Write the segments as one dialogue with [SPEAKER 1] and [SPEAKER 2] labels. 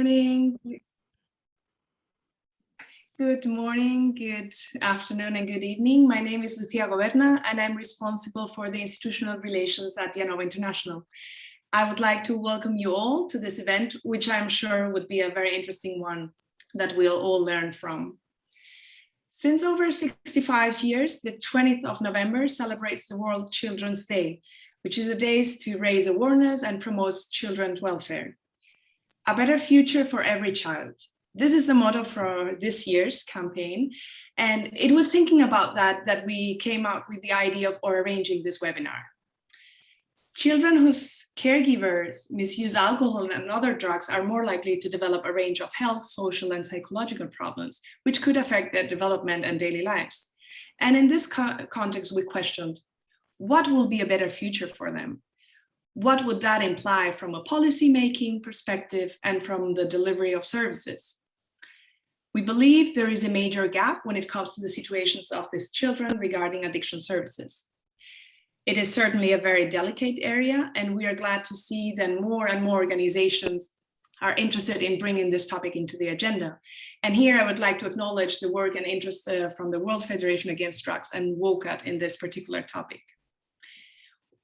[SPEAKER 1] morning. Good morning, good afternoon, and good evening. My name is Lucia Goberna, and I'm responsible for the institutional relations at Dianova International. I would like to welcome you all to this event, which I'm sure would be a very interesting one that we'll all learn from. Since over 65 years, the 20th of November celebrates the World Children's Day, which is a day to raise awareness and promote children's welfare. A better future for every child. This is the motto for this year's campaign. And it was thinking about that we came up with the idea of arranging this webinar. Children whose caregivers misuse alcohol and other drugs are more likely to develop a range of health, social, and psychological problems, which could affect their development and daily lives. And in this context, we questioned, what will be a better future for them? What would that imply from a policy-making perspective and from the delivery of services? We believe there is a major gap when it comes to the situations of these children regarding addiction services. It is certainly a very delicate area, and we are glad to see that more and more organizations are interested in bringing this topic into the agenda. And here I would like to acknowledge the work and interest from the World Federation Against Drugs and WOCAT in this particular topic.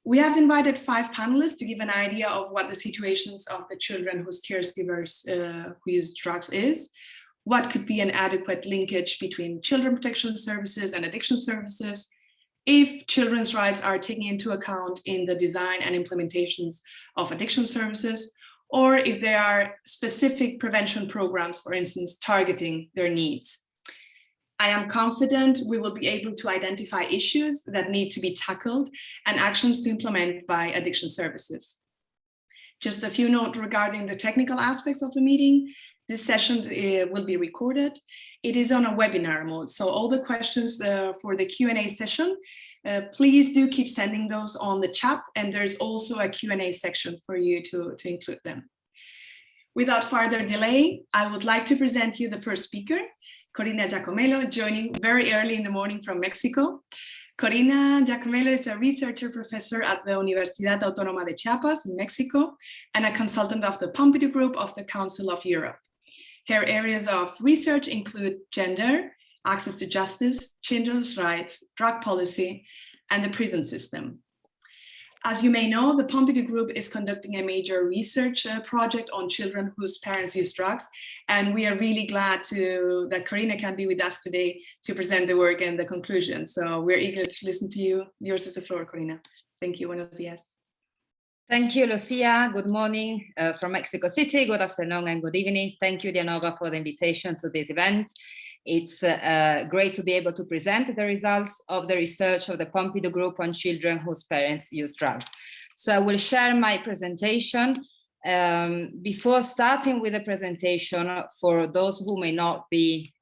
[SPEAKER 1] We have invited 5 panelists to give an idea of what the situations of the children whose caregivers who use drugs is, what could be an adequate linkage between children protection services and addiction services, if children's rights are taken into account in the design and implementations of addiction services, or if there are specific prevention programs, for instance, targeting their needs. I am confident we will be able to identify issues that need to be tackled and actions to implement by addiction services. Just a few notes regarding the technical aspects of the meeting. This session will be recorded. It is on a webinar mode, so all the questions for the Q&A session, please do keep sending those on the chat, and there's also a Q&A section for you to include them. Without further delay, I would like to present you the first speaker, Corina Giacomello, joining very early in the morning from Mexico. Corina Giacomello is a researcher professor at the Universidad Autónoma de Chiapas in Mexico and a consultant of the Pompidou Group of the Council of Europe. Her areas of research include gender, access to justice, children's rights, drug policy, and the prison system. As you may know, the Pompidou Group is conducting a major research project on children whose parents use drugs, and we are really glad that Corina can be with us today to present the work and the conclusions. So we're eager to listen to you. Yours is the floor, Corina. Thank you. Buenos días.
[SPEAKER 2] Thank you, Lucia. Good morning from Mexico City. Good afternoon and good evening. Thank you, Dianova, for the invitation to this event. It's great to be able to present the results of the research of the Pompidou Group on children whose parents use drugs. So I will share my presentation. Before starting with the presentation, for those who may not be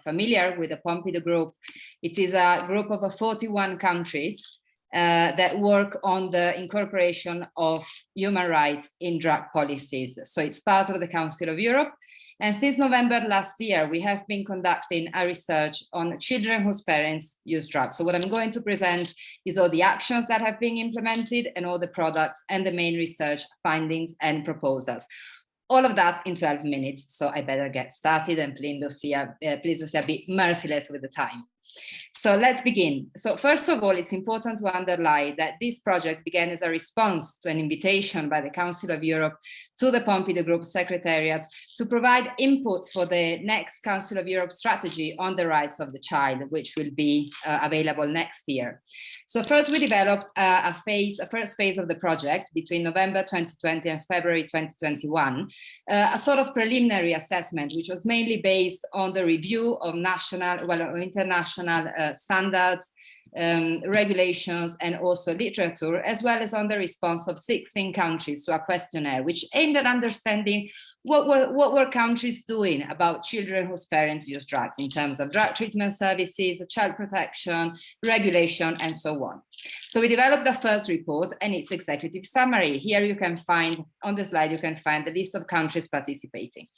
[SPEAKER 2] familiar with the Pompidou Group, it is a group of 41 countries that work on the incorporation of human rights in drug policies. So it's part of the Council of Europe. And since November last year, we have been conducting a research on children whose parents use drugs. So what I'm going to present is all the actions that have been implemented and all the products and the main research findings and proposals. All of that in 12 minutes. So I better get started, and please, Lucia, be merciless with the time. So let's begin. So first of all, it's important to underline that this project began as a response to an invitation by the Council of Europe to the Pompidou Group Secretariat to provide inputs for the next Council of Europe strategy on the rights of the child, which will be available next year. So first we developed a first phase of the project between November 2020 and February 2021, a sort of preliminary assessment, which was mainly based on the review of international standards, regulations, and also literature, as well as on the response of 16 countries to a questionnaire, which aimed at understanding what were countries doing about children whose parents use drugs in terms of drug treatment services, child protection, regulation, and so on. So we developed the first report and its executive summary. Here you can find, on the slide, you can find the list of countries participating.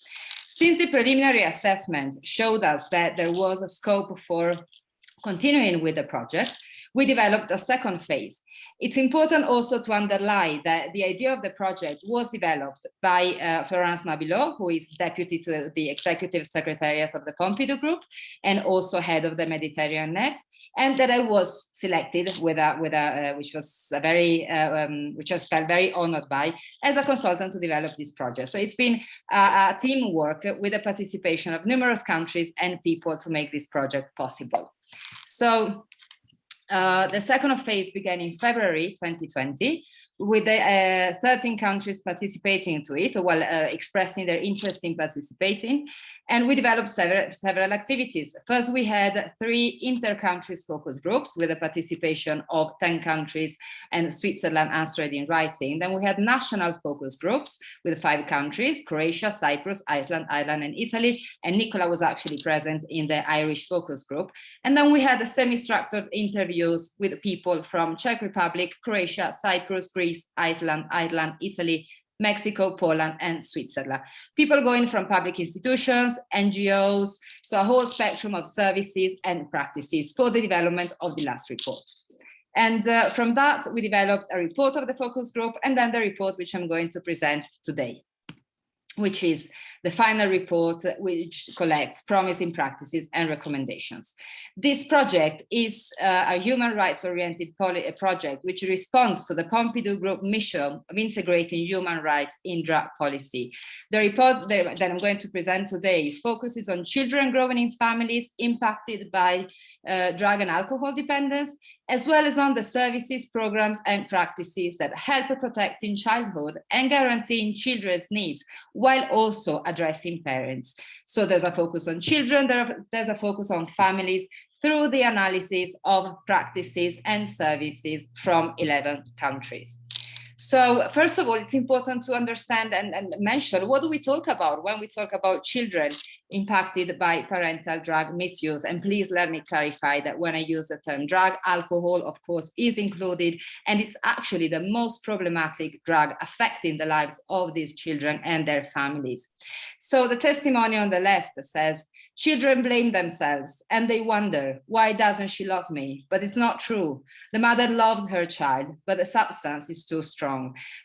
[SPEAKER 2] Since the preliminary assessment showed us that there was a scope for continuing with the project, we developed a second phase. It's important also to underline that the idea of the project was developed by Florence Mabilot, who is deputy to the executive secretariat of the Pompidou Group and also head of the Mediterranean Net, and that I was selected which I felt very honored by as a consultant to develop this project. So it's been a teamwork with the participation of numerous countries and people to make this project possible. So the second phase began in February 2020 with the 13 countries participating into it, while expressing their interest in participating. And we developed several activities. First, we had 3 inter-country focus groups with the participation of 10 countries and Switzerland answered in writing. Then we had national focus groups with 5 countries, Croatia, Cyprus, Iceland, Ireland, and Italy. And Nicola was actually present in the Irish focus group. And then we had the semi-structured interviews with people from Czech Republic, Croatia, Cyprus, Greece, Iceland, Ireland, Italy, Mexico, Poland, and Switzerland. People going from public institutions, NGOs, so a whole spectrum of services and practices for the development of the last report. And from that, we developed a report of the focus group and then the report which I'm going to present today, which is the final report which collects promising practices and recommendations. This project is a human rights-oriented project which responds to the Pompidou Group mission of integrating human rights in drug policy. The report that I'm going to present today focuses on children growing in families impacted by drug and alcohol dependence, as well as on the services, programs, and practices that help protecting childhood and guaranteeing children's needs, while also addressing parents. So there's a focus on children, there's a focus on families through the analysis of practices and services from 11 countries. So first of all, it's important to understand and mention, what do we talk about when we talk about children impacted by parental drug misuse? And please let me clarify that when I use the term drug, alcohol, of course, is included, and it's actually the most problematic drug affecting the lives of these children and their families. So the testimony on the left says, children blame themselves and they wonder, why doesn't she love me? But it's not true. The mother loves her child, but the substance is too strong.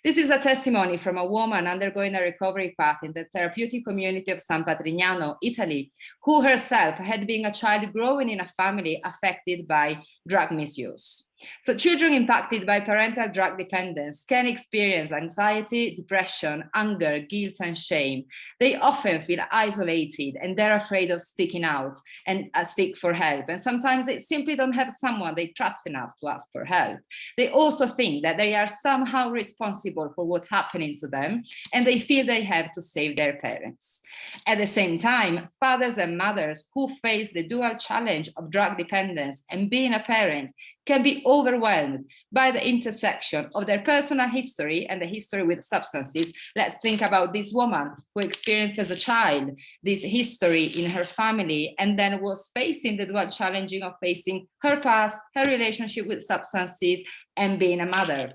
[SPEAKER 2] This is a testimony from a woman undergoing a recovery path in the therapeutic community of San Patrignano, Italy, who herself had been a child growing in a family affected by drug misuse. So children impacted by parental drug dependence can experience anxiety, depression, anger, guilt, and shame. They often feel isolated and they're afraid of speaking out and seek for help. And sometimes they simply don't have someone they trust enough to ask for help. They also think that they are somehow responsible for what's happening to them, and they feel they have to save their parents. At the same time, fathers and mothers who face the dual challenge of drug dependence and being a parent can be overwhelmed by the intersection of their personal history and the history with substances. Let's think about this woman who experienced as a child this history in her family and then was facing the dual challenge of facing her past, her relationship with substances, and being a mother.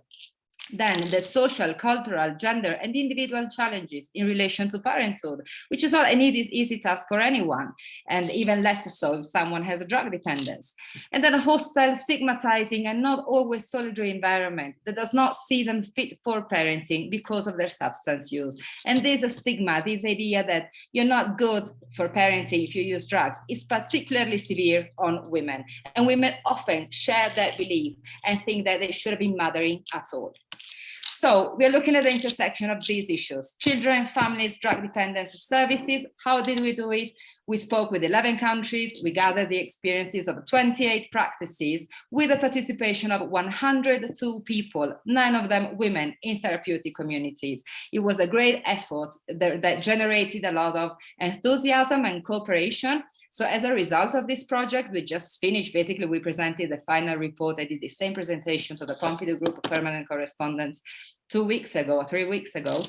[SPEAKER 2] Then the social, cultural, gender, and individual challenges in relation to parenthood, which is not an easy task for anyone, and even less so if someone has a drug dependence. And then a hostile, stigmatizing, and not always solitary environment that does not see them fit for parenting because of their substance use. And there's a stigma, this idea that you're not good for parenting if you use drugs, is particularly severe on women. And women often share that belief and think that they shouldn't be mothering at all. So we're looking at the intersection of these issues: children, families, drug dependence services. How did we do it? We spoke with 11 countries. We gathered the experiences of 28 practices with the participation of 102 people, 9 of them women in therapeutic communities. It was a great effort that generated a lot of enthusiasm and cooperation. So as a result of this project, we just finished, basically we presented the final report. I did the same presentation to the Pompidou Group of Permanent Correspondents 2 weeks ago, 3 weeks ago.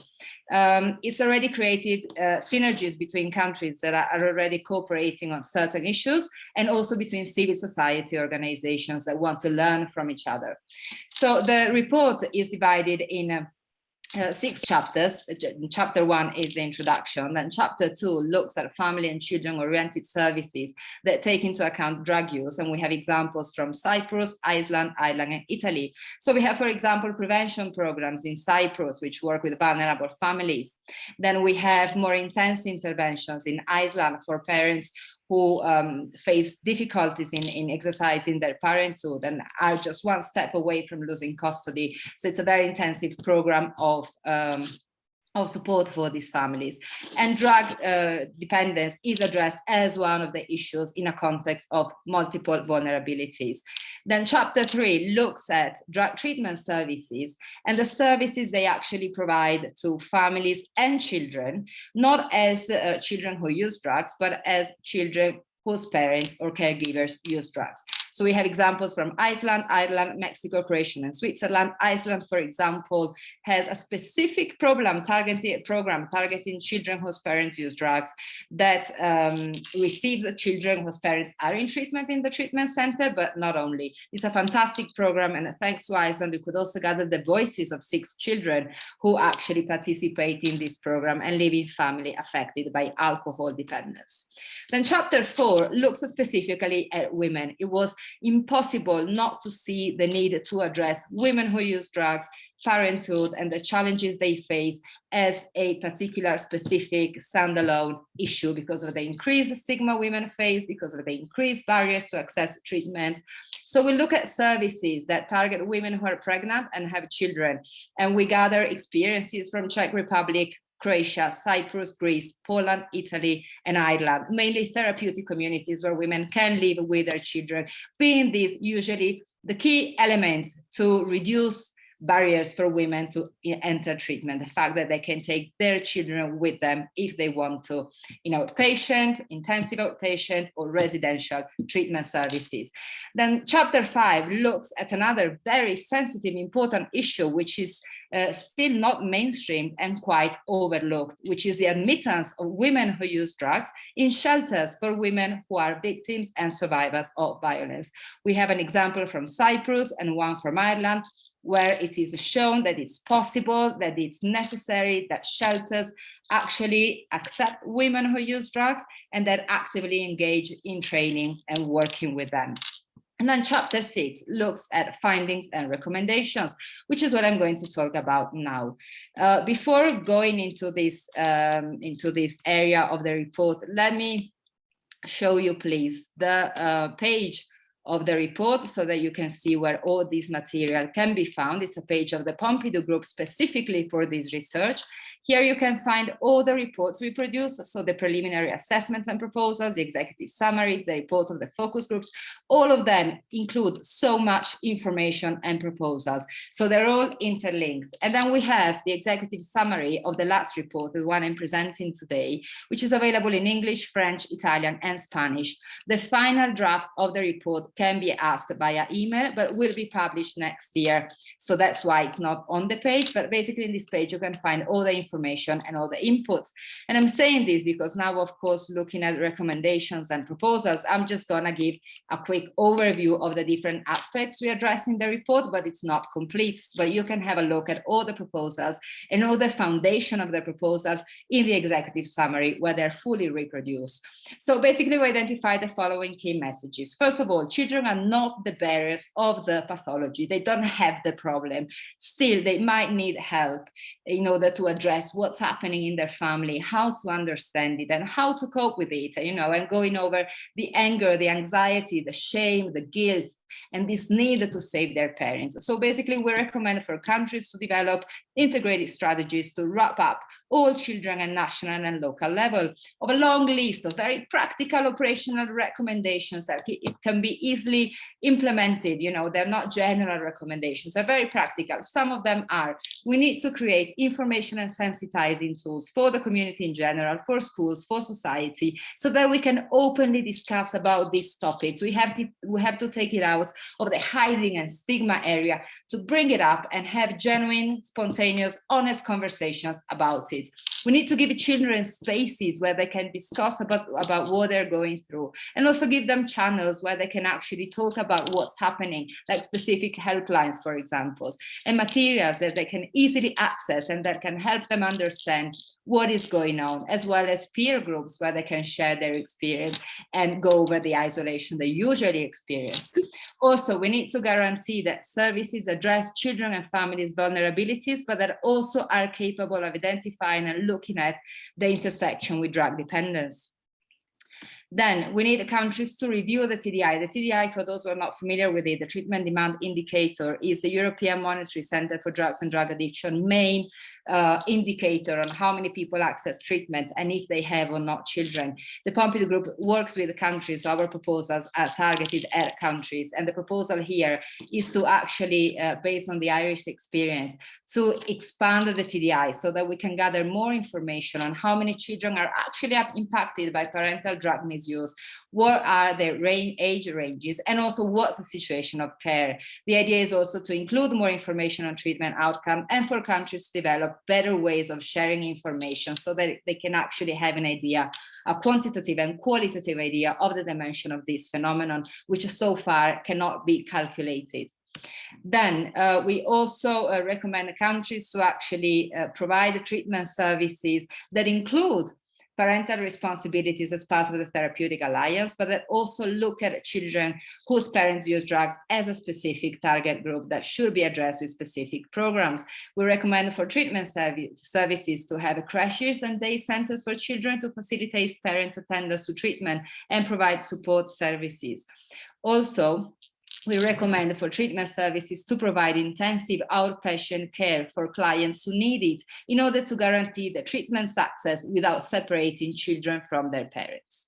[SPEAKER 2] It's already created synergies between countries that are already cooperating on certain issues, and also between civil society organizations that want to learn from each other. So the report is divided in 6 chapters. Chapter 1 is the introduction, then chapter 2 looks at family and children oriented services that take into account drug use, and we have examples from Cyprus, Iceland, Ireland and Italy. So we have, for example, prevention programs in Cyprus which work with vulnerable families. Then we have more intense interventions in Iceland for parents who face difficulties in exercising their parenthood and are just one step away from losing custody. So it's a very intensive program of support for these families. And drug dependence is addressed as one of the issues in a context of multiple vulnerabilities. Then chapter 3 looks at drug treatment services and the services they actually provide to families and children, not as children who use drugs, but as children whose parents or caregivers use drugs. So we have examples from Iceland, Ireland, Mexico, Croatia, and Switzerland. Iceland, for example, has a specific program targeting children whose parents use drugs that receives children whose parents are in treatment in the treatment center, but not only. It's a fantastic program, and thanks to Iceland, we could also gather the voices of 6 children who actually participate in this program and live in family affected by alcohol dependence. Then chapter 4 looks specifically at women. It was impossible not to see the need to address women who use drugs, parenthood, and the challenges they face as a particular specific standalone issue because of the increased stigma women face, because of the increased barriers to access treatment. So we look at services that target women who are pregnant and have children, and we gather experiences from Czech Republic, Croatia, Cyprus, Greece, Poland, Italy, and Ireland, mainly therapeutic communities where women can live with their children, being these usually the key elements to reduce barriers for women to enter treatment, the fact that they can take their children with them if they want to in outpatient, intensive outpatient, or residential treatment services. Then chapter 5 looks at another very sensitive, important issue, which is still not mainstream and quite overlooked, which is the admittance of women who use drugs in shelters for women who are victims and survivors of violence. We have an example from Cyprus and one from Ireland, where it is shown that it's possible, that it's necessary, that shelters actually accept women who use drugs and that actively engage in training and working with them. And then chapter 6 looks at findings and recommendations, which is what I'm going to talk about now. Before going into this area of the report, let me show you, please, the page of the report so that you can see where all this material can be found. It's a page of the Pompidou Group specifically for this research. Here you can find all the reports we produce, so the preliminary assessments and proposals, the executive summary, the report of the focus groups, all of them include so much information and proposals. So they're all interlinked. And then we have the executive summary of the last report, the one I'm presenting today, which is available in English, French, Italian, and Spanish. The final draft of the report can be asked via email, but will be published next year. So that's why it's not on the page, but basically in this page, you can find all the information and all the inputs. And I'm saying this because now, of course, looking at recommendations and proposals, I'm just gonna give a quick overview of the different aspects we address in the report, but it's not complete. But you can have a look at all the proposals and all the foundation of the proposals in the executive summary where they're fully reproduced. So basically we identify the following key messages. First of all, children are not the bearers of the pathology. They don't have the problem. Still, they might need help in order to address what's happening in their family, how to understand it and how to cope with it, and going over the anger, the anxiety, the shame, the guilt, and this need to save their parents. So basically we recommend for countries to develop integrated strategies to wrap up all children at national and local level of a long list of very practical operational recommendations that it can be easily implemented. They're not general recommendations, they're very practical. Some of them are, we need to create information and sensitizing tools for the community in general, for schools, for society, so that we can openly discuss about these topics. We have to take it out of the hiding and stigma area to bring it up and have genuine, spontaneous, honest conversations about it. it. We need to give children spaces where they can discuss about what they're going through, and also give them channels where they can actually talk about what's happening, like specific helplines, for example, and materials that they can easily access and that can help them understand what is going on, as well as peer groups where they can share their experience and go over the isolation they usually experience. Also, we need to guarantee that services address children and families' vulnerabilities, but that also are capable of identifying and looking at the intersection with drug dependence. Then we need countries to review the TDI. The TDI, for those who are not familiar with it, the treatment demand indicator, is the European Monitoring Center for Drugs and Drug Addiction main indicator on how many people access treatment and if they have or not children. The Pompidou Group works with the countries, so our proposals are targeted at countries. And the proposal here is to actually, based on the Irish experience, to expand the TDI so that we can gather more information on how many children are actually impacted by parental drug misuse, what are their age ranges, and also what's the situation of care. The idea is also to include more information on treatment outcome and for countries to develop better ways of sharing information so that they can actually have an idea, a quantitative and qualitative idea of the dimension of this phenomenon, which so far cannot be calculated. Then we also recommend countries to actually provide treatment services that include parental responsibilities as part of the therapeutic alliance, but that also look at children whose parents use drugs as a specific target group that should be addressed with specific programs. We recommend for treatment services to have crashes and day centers for children to facilitate parents' attendance to treatment and provide support services. Also, we recommend for treatment services to provide intensive outpatient care for clients who need it in order to guarantee the treatment success without separating children from their parents.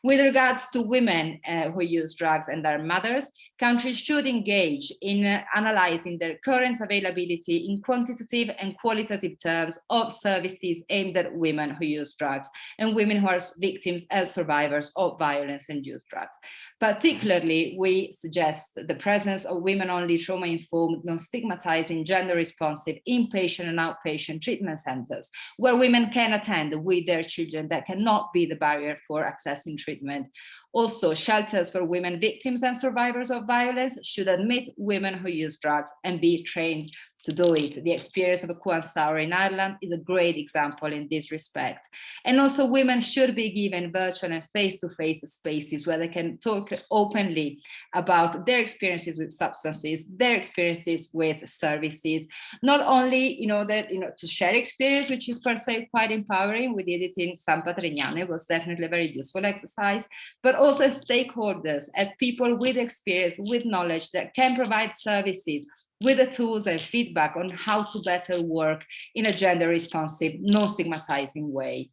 [SPEAKER 2] With regards to women who use drugs and their mothers, countries should engage in analyzing their current availability in quantitative and qualitative terms of services aimed at women who use drugs and women who are victims and survivors of violence and use drugs. Particularly, we suggest the presence of women-only trauma-informed, non-stigmatizing, gender-responsive inpatient and outpatient treatment centers where women can attend with their children. That cannot be the barrier for accessing treatment. Also, shelters for women victims and survivors of violence should admit women who use drugs and be trained to do it. The experience of Cuansaura in Ireland is a great example in this respect. And also women should be given virtual and face-to-face spaces where they can talk openly about their experiences with substances, their experiences with services, not only to share experience, which is per se quite empowering. We did it in San Patrignano. It was definitely a very useful exercise, but also as stakeholders, as people with experience, with knowledge that can provide services with the tools and feedback on how to better work in a gender responsive, non-stigmatizing way.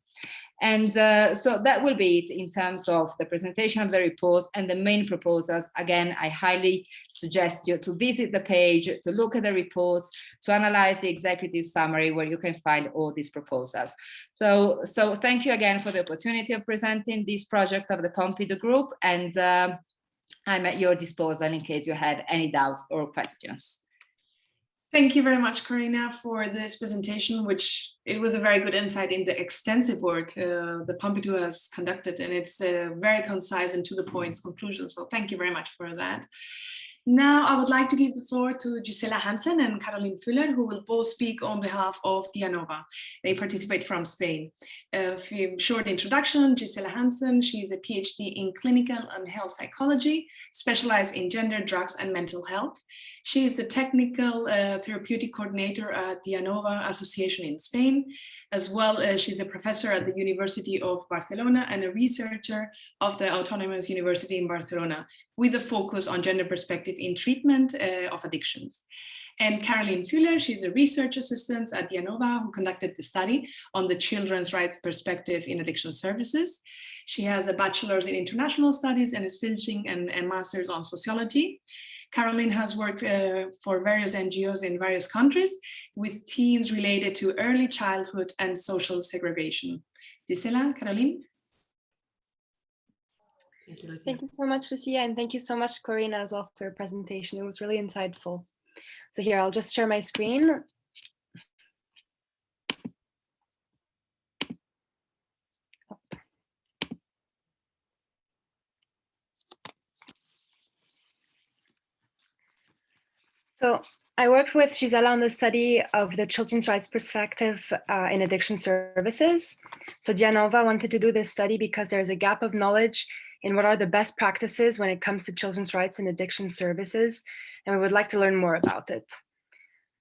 [SPEAKER 2] And so that will be it in terms of the presentation of the report and the main proposals. Again, I highly suggest you to visit the page, to look at the reports, to analyze the executive summary where you can find all these proposals. So thank you again for the opportunity of presenting this project of the Pompidou Group, and I'm at your disposal in case you have any doubts or questions.
[SPEAKER 1] Thank you very much, Corina, for this presentation, which it was a very good insight in the extensive work the Pompidou has conducted, and it's very concise and to the point conclusion. So thank you very much for that. Now I would like to give the floor to Gisela Hansen and Caroline Fuller, who will both speak on behalf of Dianova. They participate from Spain. A short introduction: Gisela Hansen, she's a PhD in clinical and health psychology, specialized in gender, drugs, and mental health. She is the technical therapeutic coordinator at Dianova Association in Spain. As well, she's a professor at the University of Barcelona and a researcher of the Autonomous University in Barcelona, with a focus on gender perspective in treatment of addictions. And Caroline Fuller, she's a research assistant at Dianova who conducted the study on the children's rights perspective in addiction services. She has a bachelor's in international studies and is finishing a master's on sociology. Caroline has worked for various NGOs in various countries with teams related to early childhood and social segregation. Gisela, Caroline?
[SPEAKER 3] Thank you, Lucia. Thank you so much, Lucia, and thank you so much, Corina, as well, for your presentation. It was really insightful. So here, I'll just share my screen. So I worked with Gisela on the study of the children's rights perspective in addiction services. So Dianova wanted to do this study because there's a gap of knowledge in what are the best practices when it comes to children's rights in addiction services, and we would like to learn more about it.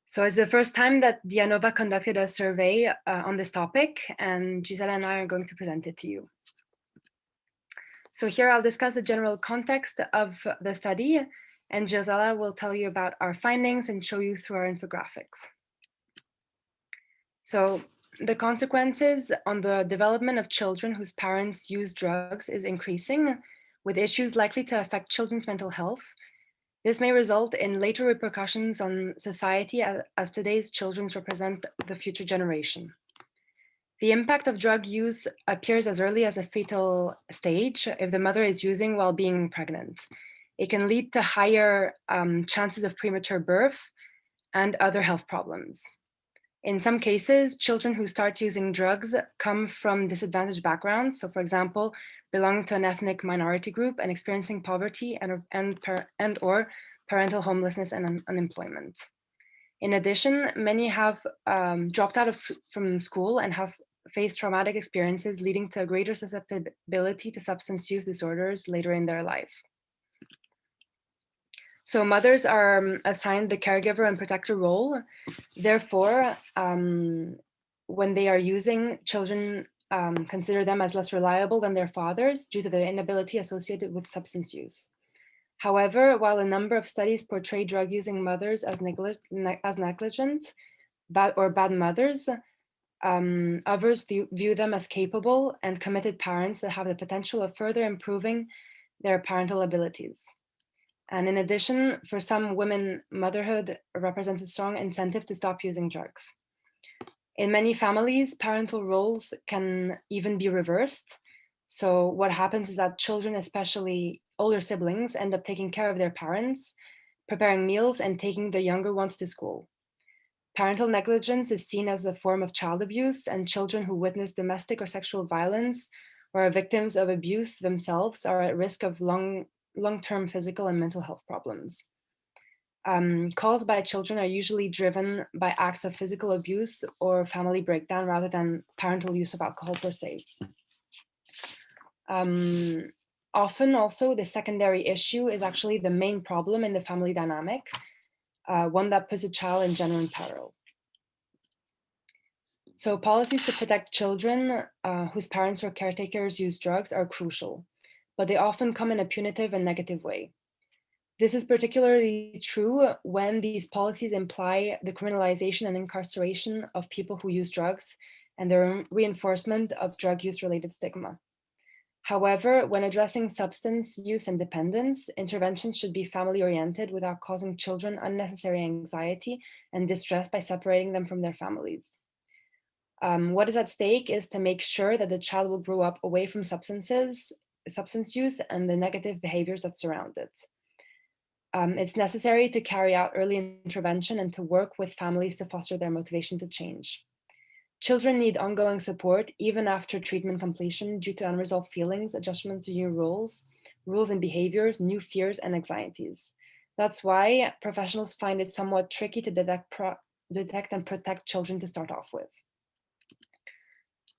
[SPEAKER 3] So it's the first time that Dianova conducted a survey on this topic, and Gisela and I are going to present it to you. So here I'll discuss the general context of the study, and Gisela will tell you about our findings and show you through our infographics. So the consequences on the development of children whose parents use drugs is increasing, with issues likely to affect children's mental health. This may result in later repercussions on society as today's children represent the future generation. The impact of drug use appears as early as a fetal stage if the mother is using while being pregnant. It can lead to higher chances of premature birth and other health problems. In some cases, children who start using drugs come from disadvantaged backgrounds. So for example, belonging to an ethnic minority group and experiencing poverty and or parental homelessness and unemployment. In addition, many have dropped out from school and have faced traumatic experiences, leading to a greater susceptibility to substance use disorders later in their life. So mothers are assigned the caregiver and protector role. Therefore, when they are using, children consider them as less reliable than their fathers due to their inability associated with substance use. However, while a number of studies portray drug-using mothers as negligent or bad mothers, others view them as capable and committed parents that have the potential of further improving their parental abilities. And in addition, for some women, motherhood represents a strong incentive to stop using drugs. In many families, parental roles can even be reversed. So what happens is that children, especially older siblings, end up taking care of their parents, preparing meals, and taking the younger ones to school. Parental negligence is seen as a form of child abuse, and children who witness domestic or sexual violence or are victims of abuse themselves are at risk of long-term physical and mental health problems. Calls by children are usually driven by acts of physical abuse or family breakdown rather than parental use of alcohol per se. Often also the secondary issue is actually the main problem in the family dynamic, one that puts a child in genuine peril. So policies to protect children whose parents or caretakers use drugs are crucial, but they often come in a punitive and negative way. This is particularly true when these policies imply the criminalization and incarceration of people who use drugs and their reinforcement of drug use related stigma. However, when addressing substance use and dependence, interventions should be family oriented without causing children unnecessary anxiety and distress by separating them from their families. What is at stake is to make sure that the child will grow up away from substance use and the negative behaviors that surround it. It's necessary to carry out early intervention and to work with families to foster their motivation to change. Children need ongoing support even after treatment completion due to unresolved feelings, adjustment to new rules and behaviors, new fears and anxieties. That's why professionals find it somewhat tricky to detect and protect children to start off with.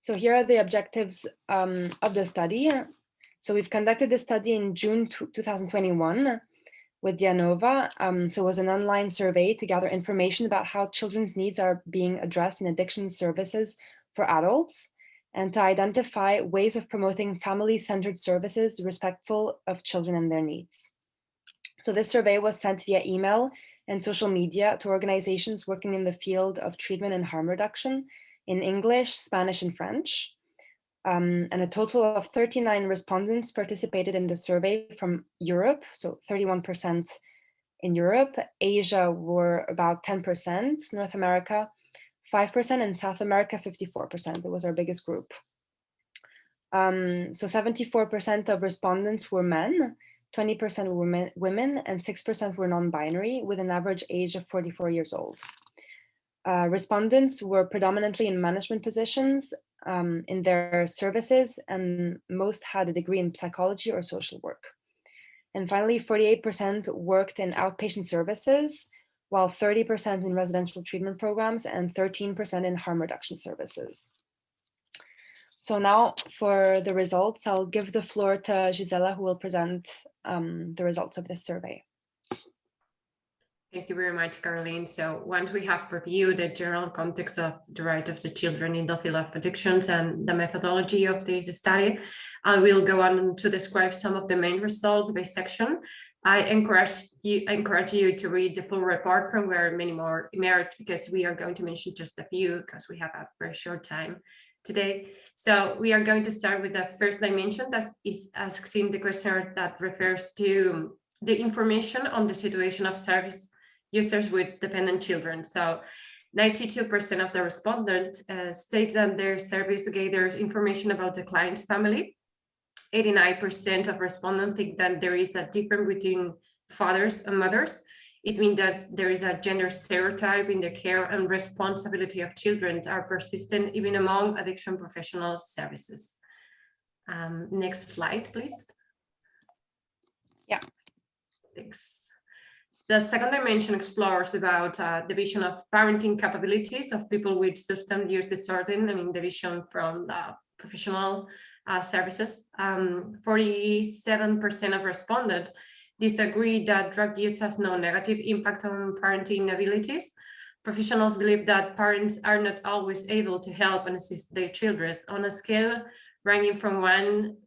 [SPEAKER 3] So here are the objectives of the study. So we've conducted this study in June 2021 with Dianova. So it was an online survey to gather information about how children's needs are being addressed in addiction services for adults and to identify ways of promoting family-centered services respectful of children and their needs. So this survey was sent via email and social media to organizations working in the field of treatment and harm reduction in English, Spanish, and French. And a total of 39 respondents participated in the survey from Europe, so 31% in Europe. Asia were about 10%, North America 5%, and South America 54%. It was our biggest group. So 74% of respondents were men, 20% were women, and 6% were non-binary, with an average age of 44 years old. Respondents were predominantly in management positions in their services, and most had a degree in psychology or social work. And finally, 48% worked in outpatient services, while 30% in residential treatment programs and 13% in harm reduction services. So now for the results, I'll give the floor to Gisela, who will present the results of this survey.
[SPEAKER 4] Thank you very much, Caroline. So once we have reviewed the general context of the right of the children in the field of addictions and the methodology of this study, I will go on to describe some of the main results by section. I encourage you to read the full report from where many more emerge, because we are going to mention just a few because we have a very short time today. So we are going to start with the first dimension, that is asking the questionnaire that refers to the information on the situation of service users with dependent children. So 92% of the respondents states that their service gathers information about the client's family. 89% of respondents think that there is a difference between fathers and mothers. It means that there is a gender stereotype in the care and responsibility of children are persistent even among addiction professional services. Next slide, please.
[SPEAKER 3] Yeah.
[SPEAKER 4] Thanks. The second dimension explores about the vision of parenting capabilities of people with substance use disorder and in the vision from the professional services. 47% of respondents disagree that drug use has no negative impact on parenting abilities. Professionals believe that parents are not always able to help and assist their children. On a scale ranging from 1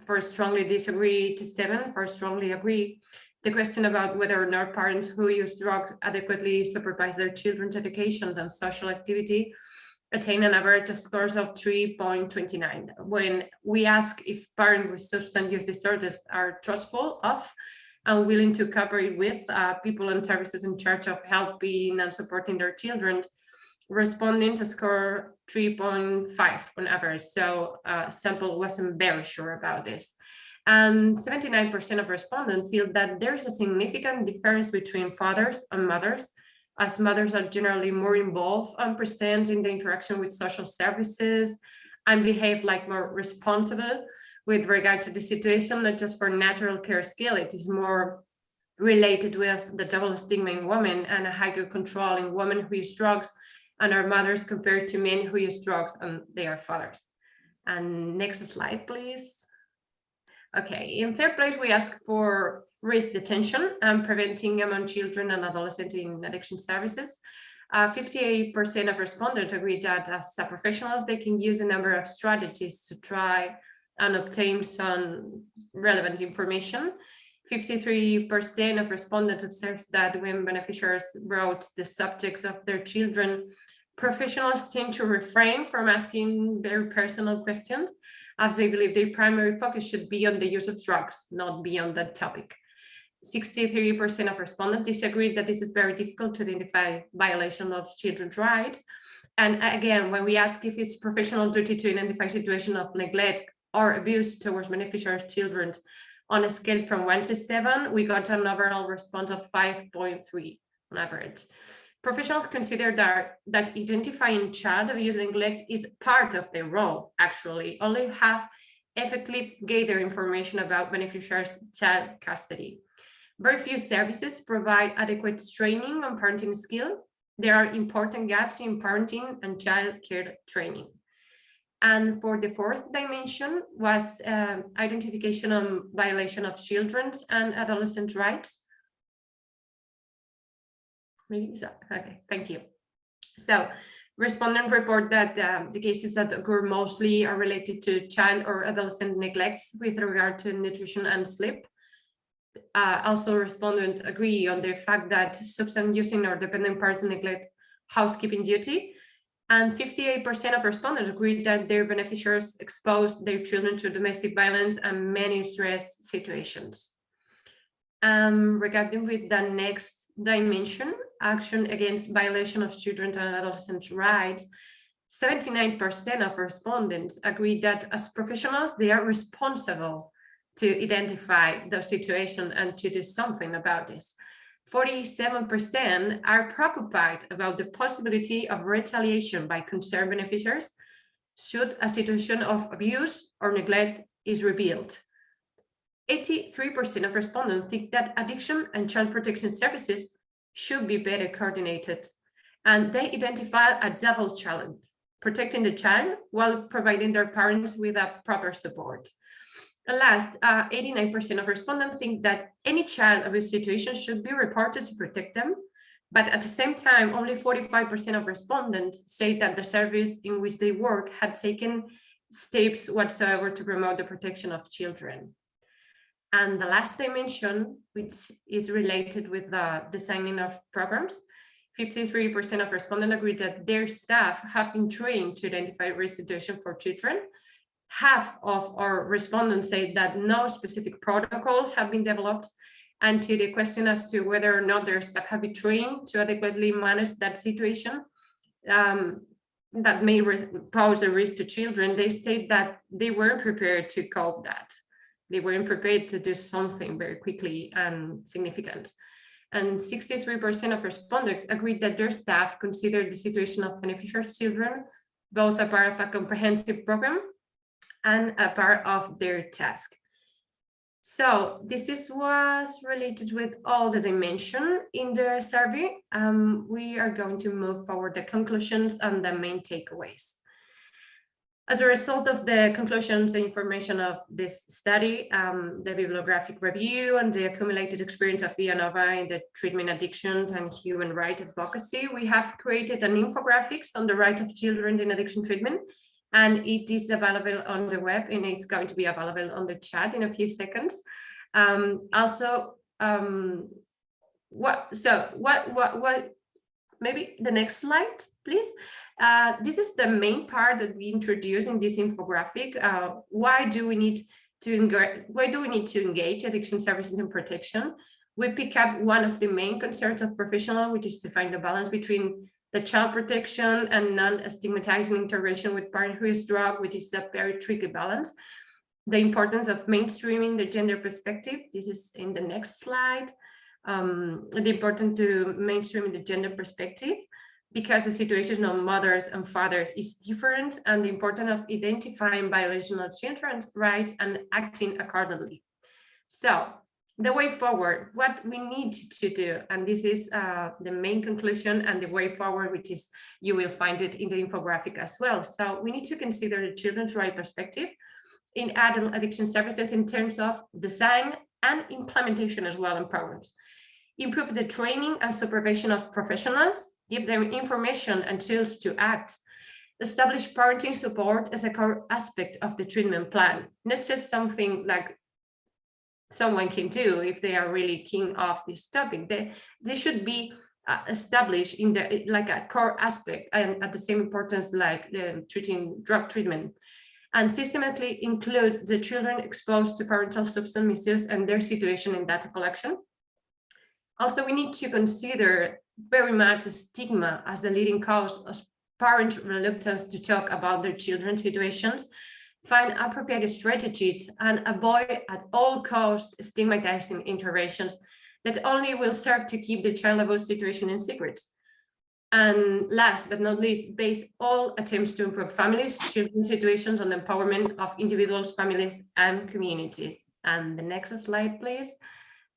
[SPEAKER 4] for strongly disagree to 7 for strongly agree, the question about whether or not parents who use drugs adequately supervise their children's education and social activity attain an average of scores of 3.29. When we ask if parents with substance use disorders are trustful of and willing to cooperate with people and services in charge of helping and supporting their children, responding to score 3.5 on average. So sample wasn't very sure about this. And 79% of respondents feel that there is a significant difference between fathers and mothers, as mothers are generally more involved and present in the interaction with social services and behave like more responsible with regard to the situation, not just for natural care skill. It is more related with the double stigma in women and a higher control in women who use drugs and are mothers compared to men who use drugs and they are fathers. And next slide, please. Okay, in third place, we ask for risk detection and preventing among children and adolescents in addiction services. 58% of respondents agree that as professionals, they can use a number of strategies to try and obtain some relevant information. 53% of respondents observed that when beneficiaries wrote the subjects of their children, professionals tend to refrain from asking very personal questions, as they believe their primary focus should be on the use of drugs, not beyond that topic. 63% of respondents disagree that this is very difficult to identify violation of children's rights. And again, when we ask if it's professional duty to identify situation of neglect or abuse towards beneficiary children on a scale from 1 to 7, we got an overall response of 5.3 on average. Professionals consider that identifying child abuse and neglect is part of their role, actually, only have effectively gathered information about beneficiaries' child custody. Very few services provide adequate training on parenting skill. There are important gaps in parenting and child care training. And for the fourth dimension was identification on violation of children's and adolescent rights. Maybe so. Okay, thank you. So respondents report that the cases that occur mostly are related to child or adolescent neglect with regard to nutrition and sleep. Also, respondents agree on the fact that substance using or dependent parents neglect housekeeping duty. And 58% of respondents agree that their beneficiaries expose their children to domestic violence and many stress situations. Regarding with the next dimension, action against violation of children and adolescent rights, 79% of respondents agree that as professionals, they are responsible to identify the situation and to do something about this. 47% are preoccupied about the possibility of retaliation by concerned beneficiaries should a situation of abuse or neglect is revealed. 83% of respondents think that addiction and child protection services should be better coordinated. And they identify a double challenge: protecting the child while providing their parents with a proper support. And last, 89% of respondents think that any child abuse situation should be reported to protect them. But at the same time, only 45% of respondents say that the service in which they work had taken steps whatsoever to promote the protection of children. And the last dimension, which is related with the designing of programs, 53% of respondents agree that their staff have been trained to identify risk situations for children. Half of our respondents say that no specific protocols have been developed. And to the question as to whether or not their staff have been trained to adequately manage that situation that may pose a risk to children, they state that they weren't prepared to cope that. They weren't prepared to do something very quickly and significant. And 63% of respondents agreed that their staff considered the situation of beneficial children both a part of a comprehensive program and a part of their task. So this was related with all that I mentioned in the survey. We are going to move forward the conclusions and the main takeaways. As a result of the conclusions and information of this study, the bibliographic review and the accumulated experience of Vianova in the treatment addictions and human rights advocacy, we have created an infographics on the right of children in addiction treatment, and it is available on the web, and it's going to be available on the chat in a few seconds. Maybe the next slide, please. This is the main part that we introduced in this infographic. Why do we need to engage addiction services and protection? We pick up one of the main concerns of professionals, which is to find the balance between the child protection and non-stigmatizing intervention with parent who is drug, which is a very tricky balance. The importance of mainstreaming the gender perspective. This is in the next slide. The importance to mainstream the gender perspective, because the situation of mothers and fathers is different, and the importance of identifying violation of children's rights and acting accordingly. So the way forward, what we need to do, and this is the main conclusion and the way forward, which is, you will find it in the infographic as well. So we need to consider the children's right perspective in adult addiction services in terms of design and implementation as well in programs. Improve the training and supervision of professionals, give them information and tools to act. Establish parenting support as a core aspect of the treatment plan, not just something like someone can do if they are really keen of this topic. They should be established in the like a core aspect and at the same importance like treating drug treatment. And systematically include the children exposed to parental substance misuse and their situation in data collection. Also, we need to consider very much stigma as the leading cause of parent reluctance to talk about their children's situations, find appropriate strategies, and avoid at all costs stigmatizing interventions that only will serve to keep the child abuse situation in secret. And last but not least, base all attempts to improve families, children's situations on the empowerment of individuals, families, and communities. And the next slide, please.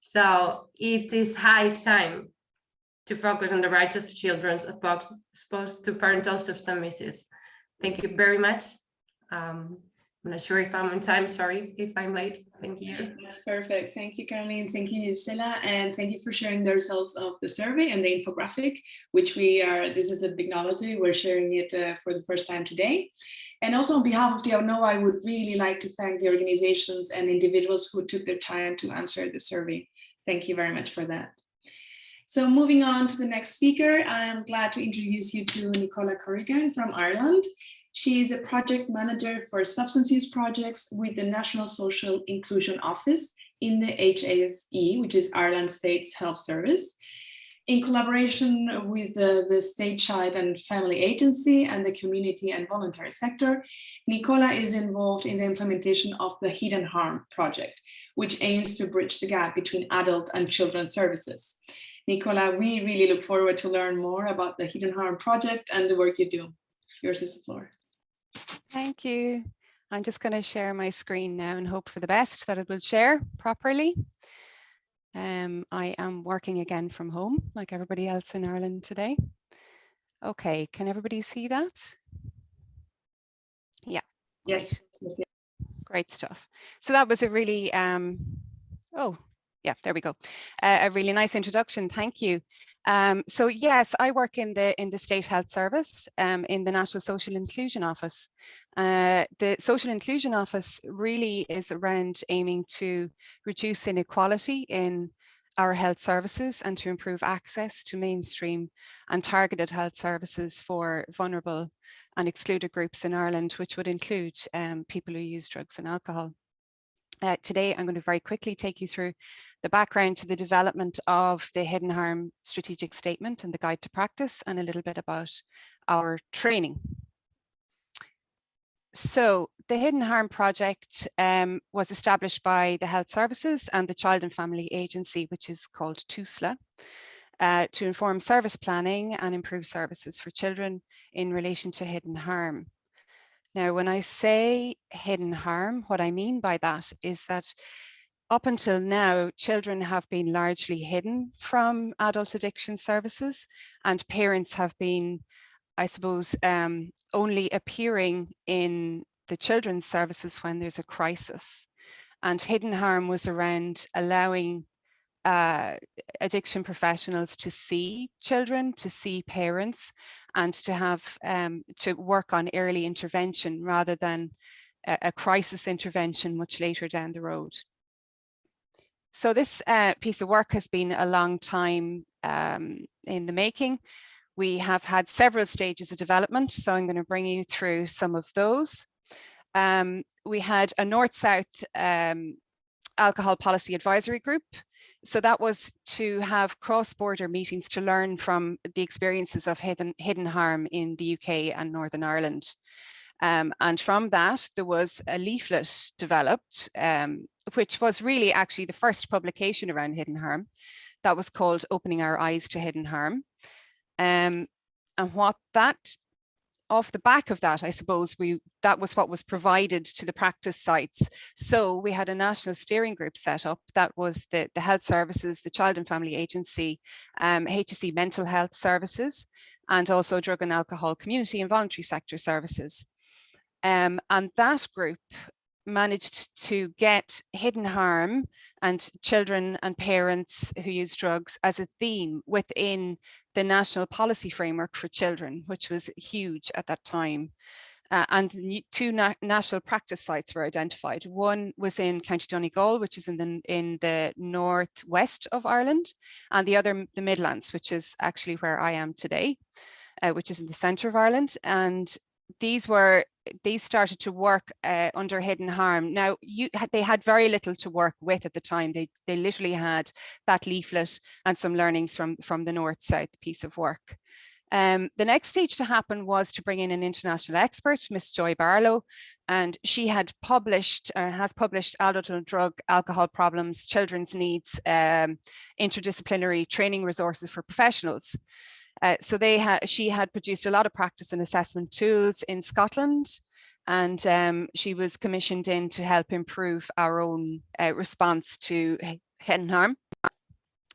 [SPEAKER 4] So it is high time to focus on the rights of children exposed to parental substance misuse. Thank you very much. I'm not sure if I'm on time. Sorry if I'm late. Thank you.
[SPEAKER 1] That's perfect. Thank you, Caroline. Thank you, Stella. And thank you for sharing the results of the survey and the infographic, which this is a big novelty. We're sharing it for the first time today. And also on behalf of the UNO, I would really like to thank the organizations and individuals who took their time to answer the survey. Thank you very much for that. So moving on to the next speaker, I am glad to introduce you to Nicola Corrigan from Ireland. She is a project manager for substance use projects with the National Social Inclusion Office in the HSE, which is Ireland State's Health Service. In collaboration with the State Child and Family Agency and the community and voluntary sector, Nicola is involved in the implementation of the Hidden Harm project, which aims to bridge the gap between adult and children's services. Nicola, we really look forward to learn more about the Hidden Harm project and the work you do. Yours is the floor.
[SPEAKER 5] Thank you. I'm just going to share my screen now and hope for the best that it will share properly. I am working again from home, like everybody else in Ireland today. Okay, can everybody see that? Yeah,
[SPEAKER 1] Yes.
[SPEAKER 5] great. Great stuff. So that was a really, oh, yeah, there we go. A really nice introduction. Thank you. So yes, I work in the State Health Service in the National Social Inclusion Office. The Social Inclusion Office really is around aiming to reduce inequality in our health services and to improve access to mainstream and targeted health services for vulnerable and excluded groups in Ireland, which would include people who use drugs and alcohol. Today, I'm going to very quickly take you through the background to the development of the Hidden Harm Strategic Statement and the Guide to Practice, and a little bit about our training. So the Hidden Harm Project was established by the Health Services and the Child and Family Agency, which is called TUSLA, to inform service planning and improve services for children in relation to hidden harm. Now, when I say hidden harm, what I mean by that is that up until now, children have been largely hidden from adult addiction services, and parents have been, I suppose, only appearing in the children's services when there's a crisis. And hidden harm was around allowing addiction professionals to see children, to see parents, and to have to work on early intervention rather than a crisis intervention much later down the road. So this piece of work has been a long time in the making. We have had several stages of development, so I'm going to bring you through some of those. We had a North-South alcohol policy advisory group. So that was to have cross-border meetings to learn from the experiences of hidden harm in the UK and Northern Ireland. And from that, there was a leaflet developed, which was really actually the first publication around hidden harm. That was called Opening Our Eyes to Hidden Harm. And what that, off the back of that, I suppose that was what was provided to the practice sites. So we had a national steering group set up that was the health services, the Child and Family Agency, HSE mental health services, and also drug and alcohol community and voluntary sector services. And that group managed to get hidden harm and children and parents who use drugs as a theme within the national policy framework for children, which was huge at that time. And two national practice sites were identified. One was in County Donegal, which is in the northwest of Ireland, and the other the Midlands, which is actually where I am today, which is in the centre of Ireland. And these started to work under hidden harm. Now, they had very little to work with at the time. They literally had that leaflet and some learnings from the North-South piece of work. The next stage to happen was to bring in an international expert, Miss Joy Barlow, and she had has published Adult and Drug Alcohol Problems, Children's Needs, Interdisciplinary Training Resources for Professionals. So she had produced a lot of practice and assessment tools in Scotland, and she was commissioned in to help improve our own response to hidden harm.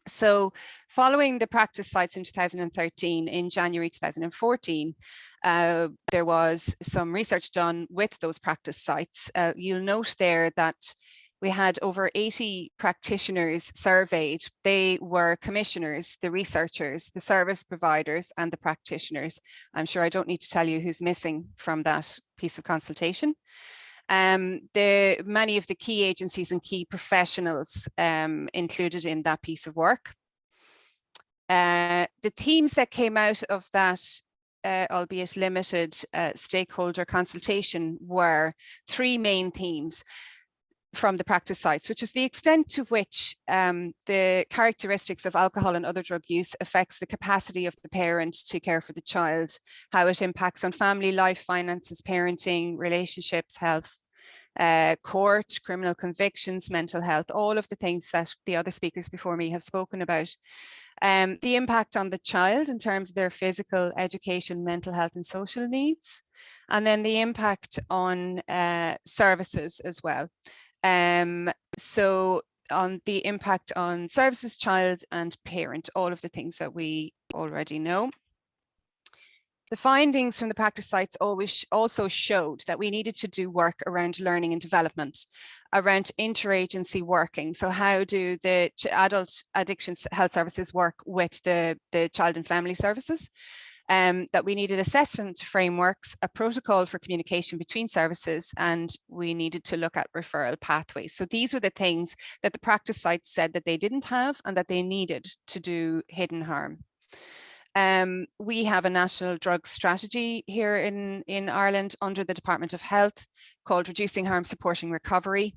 [SPEAKER 5] So following the practice sites in 2013, in January 2014, there was some research done with those practice sites. You'll note there that we had over 80 practitioners surveyed. They were commissioners, the researchers, the service providers, and the practitioners. I'm sure I don't need to tell you who's missing from that piece of consultation. Many of the key agencies and key professionals included in that piece of work. The themes that came out of that, albeit limited stakeholder consultation, were three main themes from the practice sites, which is the extent to which the characteristics of alcohol and other drug use affects the capacity of the parent to care for the child, how it impacts on family life, finances, parenting, relationships, health, court, criminal convictions, mental health, all of the things that the other speakers before me have spoken about. The impact on the child in terms of their physical, education, mental health and social needs, and then the impact on services as well. So the impact on services, child and parent, all of the things that we already know. The findings from the practice sites also showed that we needed to do work around learning and development, around interagency working. So how do the adult addiction health services work with the child and family services? That we needed assessment frameworks, a protocol for communication between services, and we needed to look at referral pathways. So these were the things that the practice sites said that they didn't have and that they needed to do hidden harm. We have a national drug strategy here in Ireland under the Department of Health called Reducing Harm, Supporting Recovery.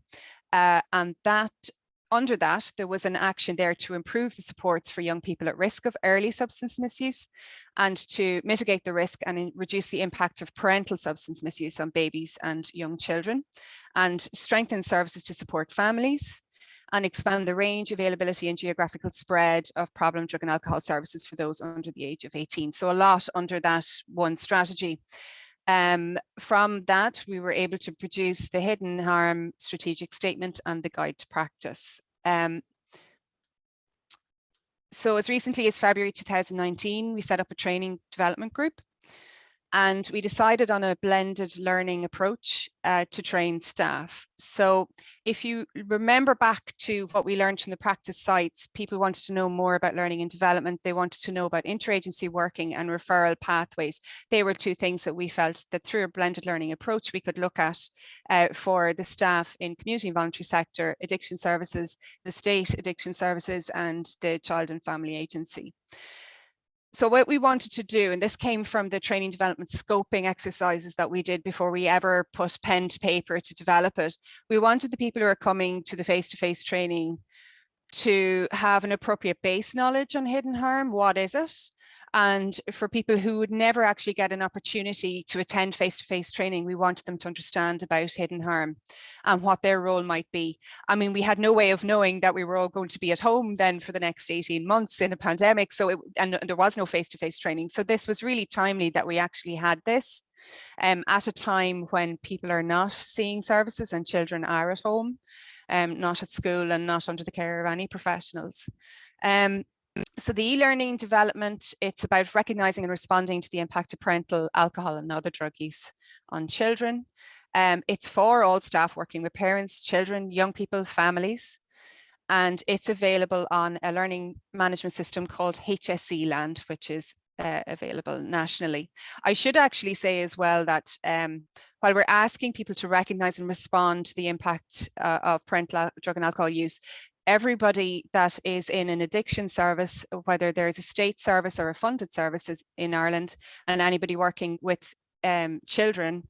[SPEAKER 5] And that under that, there was an action there to improve the supports for young people at risk of early substance misuse and to mitigate the risk and reduce the impact of parental substance misuse on babies and young children, and strengthen services to support families, and expand the range, availability and geographical spread of problem drug and alcohol services for those under the age of 18. So a lot under that one strategy. From that, we were able to produce the hidden harm strategic statement and the guide to practice. So as recently as February 2019, we set up a training development group, and we decided on a blended learning approach to train staff. So if you remember back to what we learned from the practice sites, people wanted to know more about learning and development. They wanted to know about interagency working and referral pathways. They were two things that we felt that through a blended learning approach, we could look at for the staff in community and voluntary sector, addiction services, the state addiction services, and the child and family agency. So what we wanted to do, and this came from the training development scoping exercises that we did before we ever put pen to paper to develop it, we wanted the people who are coming to the face-to-face training to have an appropriate base knowledge on hidden harm. What is it? And for people who would never actually get an opportunity to attend face-to-face training, we wanted them to understand about hidden harm and what their role might be. I mean, we had no way of knowing that we were all going to be at home then for the next 18 months in a pandemic. So and there was no face-to-face training. So this was really timely that we actually had this at a time when people are not seeing services and children are at home, not at school and not under the care of any professionals. So the e-learning development, it's about recognizing and responding to the impact of parental alcohol and other drug use on children. It's for all staff working with parents, children, young people, families, and it's available on a learning management system called HSE Land, which is available nationally. I should actually say as well that while we're asking people to recognize and respond to the impact of parental drug and alcohol use, everybody that is in an addiction service, whether there's a state service or a funded services in Ireland, and anybody working with children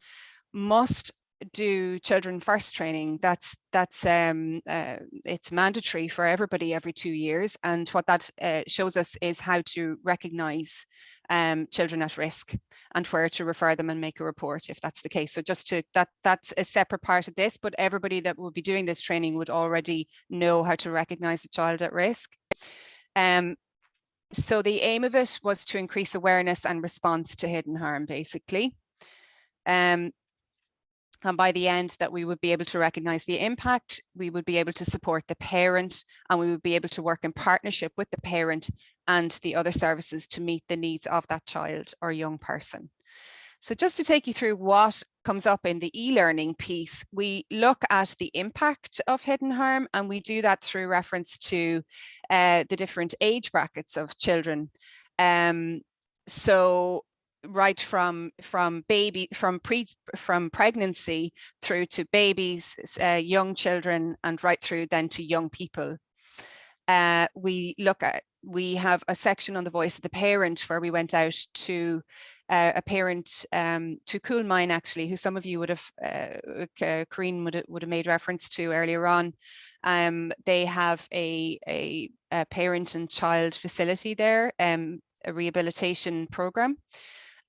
[SPEAKER 5] must do children first training. That's it's mandatory for everybody every 2 years, and what that shows us is how to recognize children at risk and where to refer them and make a report if that's the case. So just to that's a separate part of this, but everybody that will be doing this training would already know how to recognize a child at risk. So the aim of it was to increase awareness and response to hidden harm, basically. And by the end that we would be able to recognize the impact, we would be able to support the parent, and we would be able to work in partnership with the parent and the other services to meet the needs of that child or young person. So just to take you through what comes up in the e-learning piece, we look at the impact of hidden harm, and we do that through reference to the different age brackets of children. So right from pregnancy through to babies, young children, and right through then to young people. We have a section on the voice of the parent where we went out to a parent, to Coolmine actually, who some of you would have, Corrine would have made reference to earlier on. They have a parent and child facility there, a rehabilitation program.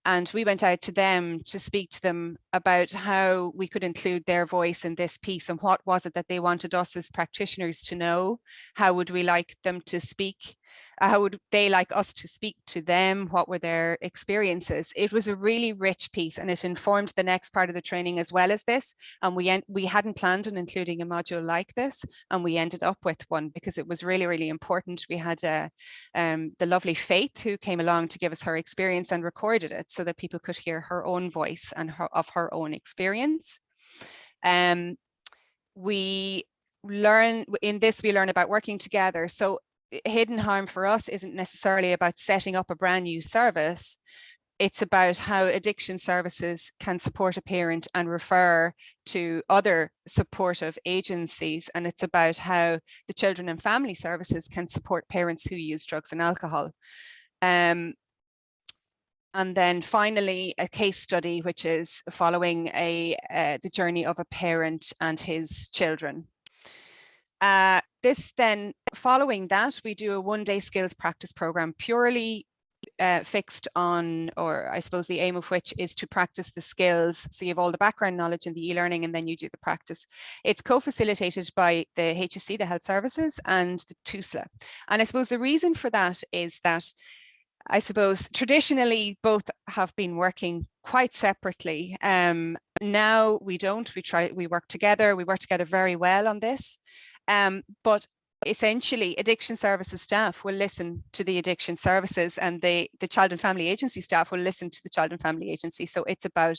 [SPEAKER 5] And we went out to them to speak to them about how we could include their voice in this piece and what was it that they wanted us as practitioners to know. How would we like them to speak how would they like us to speak to them? What were their experiences? It was a really rich piece, and it informed the next part of the training as well as this. And we hadn't planned on including a module like this, and we ended up with one because it was really, really important. We had the lovely Faith who came along to give us her experience and recorded it so that people could hear her own voice and of her own experience. We learn about working together. So hidden harm for us isn't necessarily about setting up a brand new service. It's about how addiction services can support a parent and refer to other supportive agencies. And it's about how the children and family services can support parents who use drugs and alcohol. And then finally, a case study, which is following the journey of a parent and his children. Following that, we do a one-day skills practice program purely fixed on, or I suppose the aim of which is to practice the skills. So you have all the background knowledge in the e-learning, and then you do the practice. It's co-facilitated by the HSC, the Health Services, and the TUSLA. And I suppose the reason for that is that I suppose traditionally both have been working quite separately. Now we don't, we work together very well on this. But essentially addiction services staff will listen to the addiction services, and the child and family agency staff will listen to the child and family agency. So it's about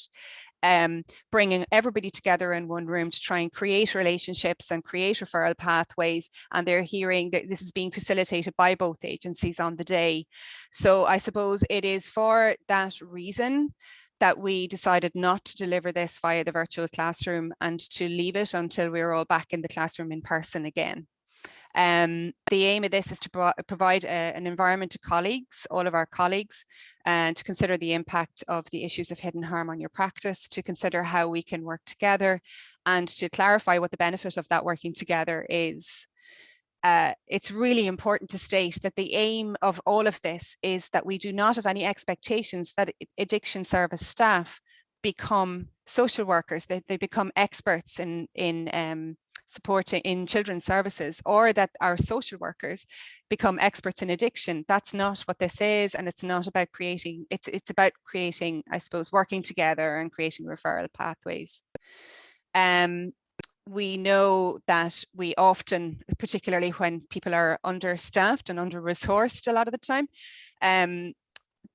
[SPEAKER 5] bringing everybody together in one room to try and create relationships and create referral pathways. And they're hearing that this is being facilitated by both agencies on the day. So I suppose it is for that reason that we decided not to deliver this via the virtual classroom and to leave it until we're all back in the classroom in person again. The aim of this is to provide an environment to colleagues, all of our colleagues, and to consider the impact of the issues of hidden harm on your practice, to consider how we can work together, and to clarify what the benefit of that working together is. It's really important to state that the aim of all of this is that we do not have any expectations that addiction service staff become social workers, that they become experts in supporting in children's services, or that our social workers become experts in addiction. That's not what this is, and it's not about creating, it's about creating, I suppose, working together and creating referral pathways. We know that we often, particularly when people are understaffed and under-resourced a lot of the time,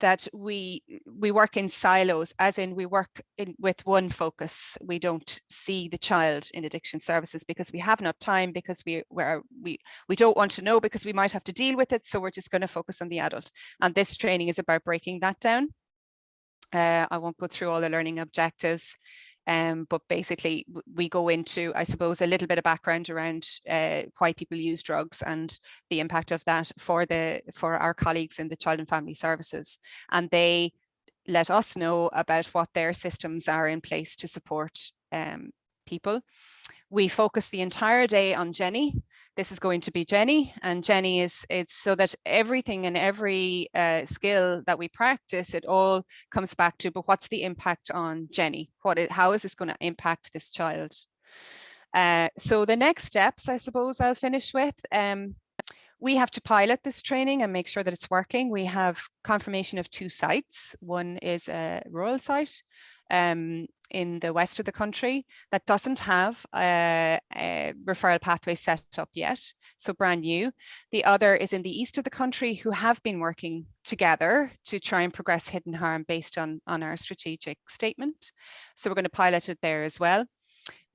[SPEAKER 5] that we work in silos, as in we work with one focus. We don't see the child in addiction services because we have not time, because we don't want to know, because we might have to deal with it. So we're just going to focus on the adult. And this training is about breaking that down. I won't go through all the learning objectives. But basically we go into, I suppose, a little bit of background around why people use drugs and the impact of that for our colleagues in the child and family services. And they let us know about what their systems are in place to support people. We focus the entire day on Jenny. This is going to be Jenny, and Jenny is so that everything and every skill that we practice, it all comes back to, but what's the impact on Jenny? How is this going to impact this child? So the next steps, I suppose I'll finish with. We have to pilot this training and make sure that it's working. We have confirmation of 2 sites. One is a rural site in the west of the country that doesn't have a referral pathway set up yet, so brand new. The other is in the east of the country, who have been working together to try and progress hidden harm based on our strategic statement. So we're going to pilot it there as well.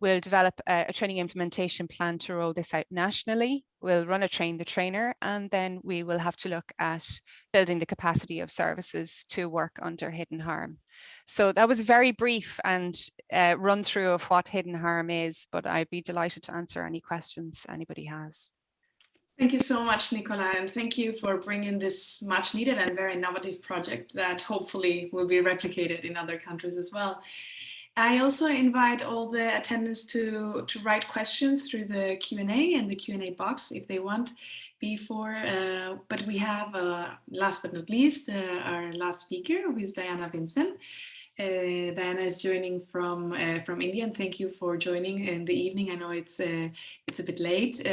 [SPEAKER 5] We'll develop a training implementation plan to roll this out nationally. We'll run a train the trainer, and then we will have to look at building the capacity of services to work under hidden harm. So that was very brief and run through of what hidden harm is, but I'd be delighted to answer any questions anybody has.
[SPEAKER 1] Thank you so much, Nicola, and thank you for bringing this much needed and very innovative project that hopefully will be replicated in other countries as well. I also invite all the attendants to write questions through the Q&A and the Q&A box if they want before, but we have, last but not least, our last speaker, who is Vincent. Diana is joining from India, and thank you for joining in the evening. I know it's a bit late.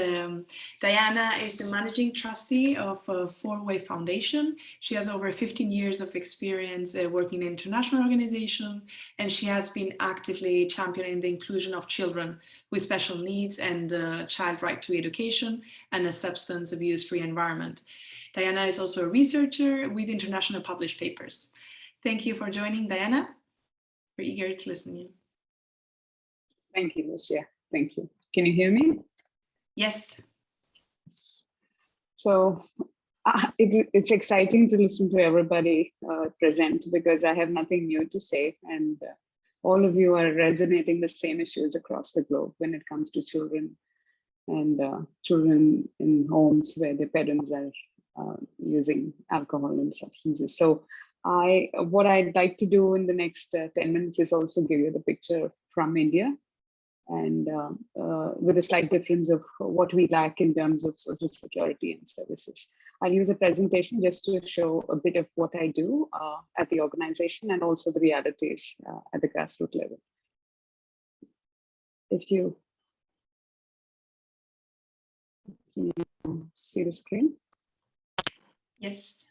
[SPEAKER 1] Diana is the managing trustee of Four-Way Foundation. She has over 15 years of experience working in international organizations, and she has been actively championing the inclusion of children with special needs and the child right to education and a substance abuse-free environment. Diana is also a researcher with international published papers. Thank you for joining, Diana. We're eager to listen to you.
[SPEAKER 6] Thank you, Lucia. Thank you. Can you hear me?
[SPEAKER 1] Yes.
[SPEAKER 6] So it's exciting to listen to everybody present, because I have nothing new to say, and all of you are resonating the same issues across the globe when it comes to children and children in homes where their parents are using alcohol and substances. So what I'd like to do in the next 10 minutes is also give you the picture from India, and with a slight difference of what we lack in terms of social security and services. I'll use a presentation just to show a bit of what I do at the organization, and also the realities at the grassroots level. If you can you see the screen?
[SPEAKER 1] Yes.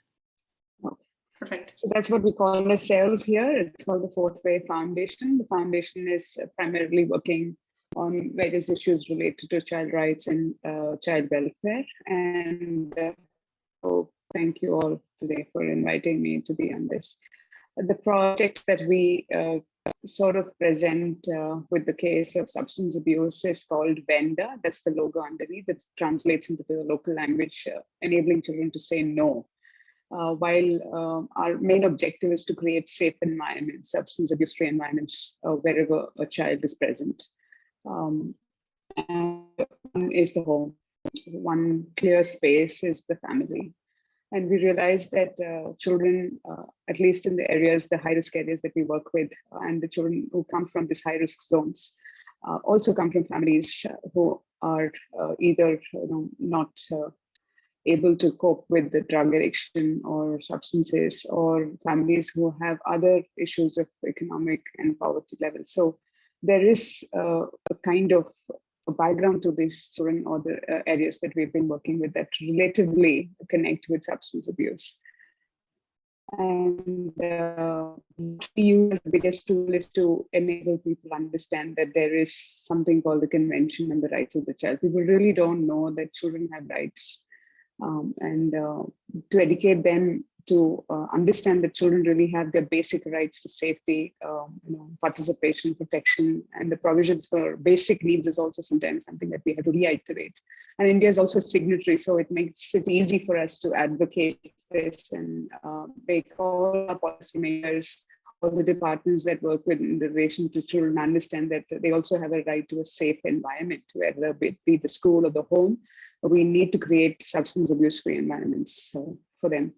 [SPEAKER 6] Okay.
[SPEAKER 1] Perfect.
[SPEAKER 6] So that's what we call ourselves here. It's called the Fourth-Way Foundation. The foundation is primarily working on various issues related to child rights and child welfare. And so thank you all today for inviting me to be on this. The project that we sort of present with the case of substance abuse is called VENDA. That's the logo underneath. It translates into the local language, enabling children to say no. While our main objective is to create safe environments, substance abuse-free environments, wherever a child is present. And one is the home. One clear space is the family. And we realize that children, at least in the areas, the high-risk areas that we work with, and the children who come from these high-risk zones, also come from families who are either not able to cope with the drug addiction or substances, or families who have other issues of economic and poverty level. So there is a kind of a background to these children or the areas that we've been working with that relatively connect with substance abuse. And we use the biggest tool is to enable people to understand that there is something called the Convention on the Rights of the Child. People really don't know that children have rights. And to educate them to understand that children really have their basic rights to safety, participation, protection, and the provisions for basic needs is also sometimes something that we have to reiterate. And India is also a signatory, so it makes it easy for us to advocate this and make all our policymakers, all the departments that work with in relation to children understand that they also have a right to a safe environment, whether it be the school or the home. We need to create substance abuse-free environments for them.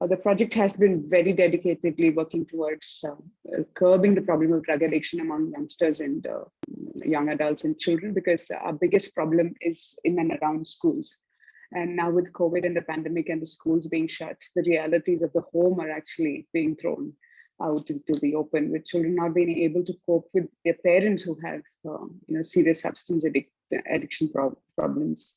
[SPEAKER 6] The project has been very dedicatedly working towards curbing the problem of drug addiction among youngsters and young adults and children, because our biggest problem is in and around schools. And now with COVID and the pandemic and the schools being shut, the realities of the home are actually being thrown out into the open, with children not being able to cope with their parents who have serious substance addiction problems.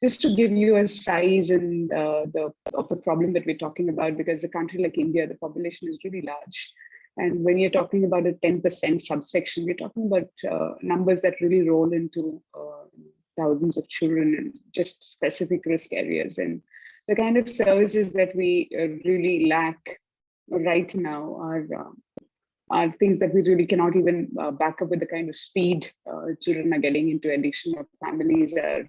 [SPEAKER 6] Just to give you a size and of the problem that we're talking about, because a country like India, the population is really large. And when you're talking about a 10% subsection, we're talking about numbers that really roll into thousands of children in just specific risk areas. And the kind of services that we really lack right now are things that we really cannot even back up with the kind of speed children are getting into addiction, or families are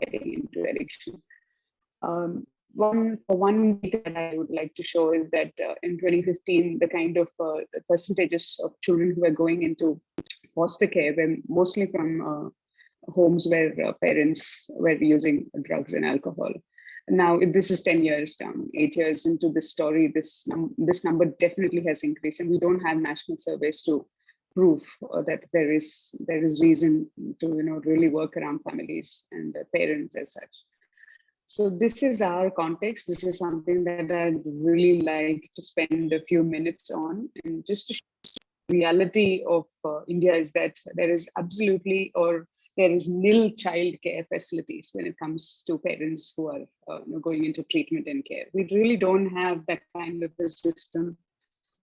[SPEAKER 6] getting into addiction. One data that I would like to show is that in 2015, the kind of percentages of children who are going into foster care were mostly from homes where parents were using drugs and alcohol. Now, this is 10 years down, 8 years into this story, this number definitely has increased, and we don't have national surveys to prove that there is reason to really work around families and parents as such. So this is our context. This is something that I'd really like to spend a few minutes on, and just to reality of India is that there is absolutely there is nil child care facilities when it comes to parents who are going into treatment and care. We really don't have that kind of a system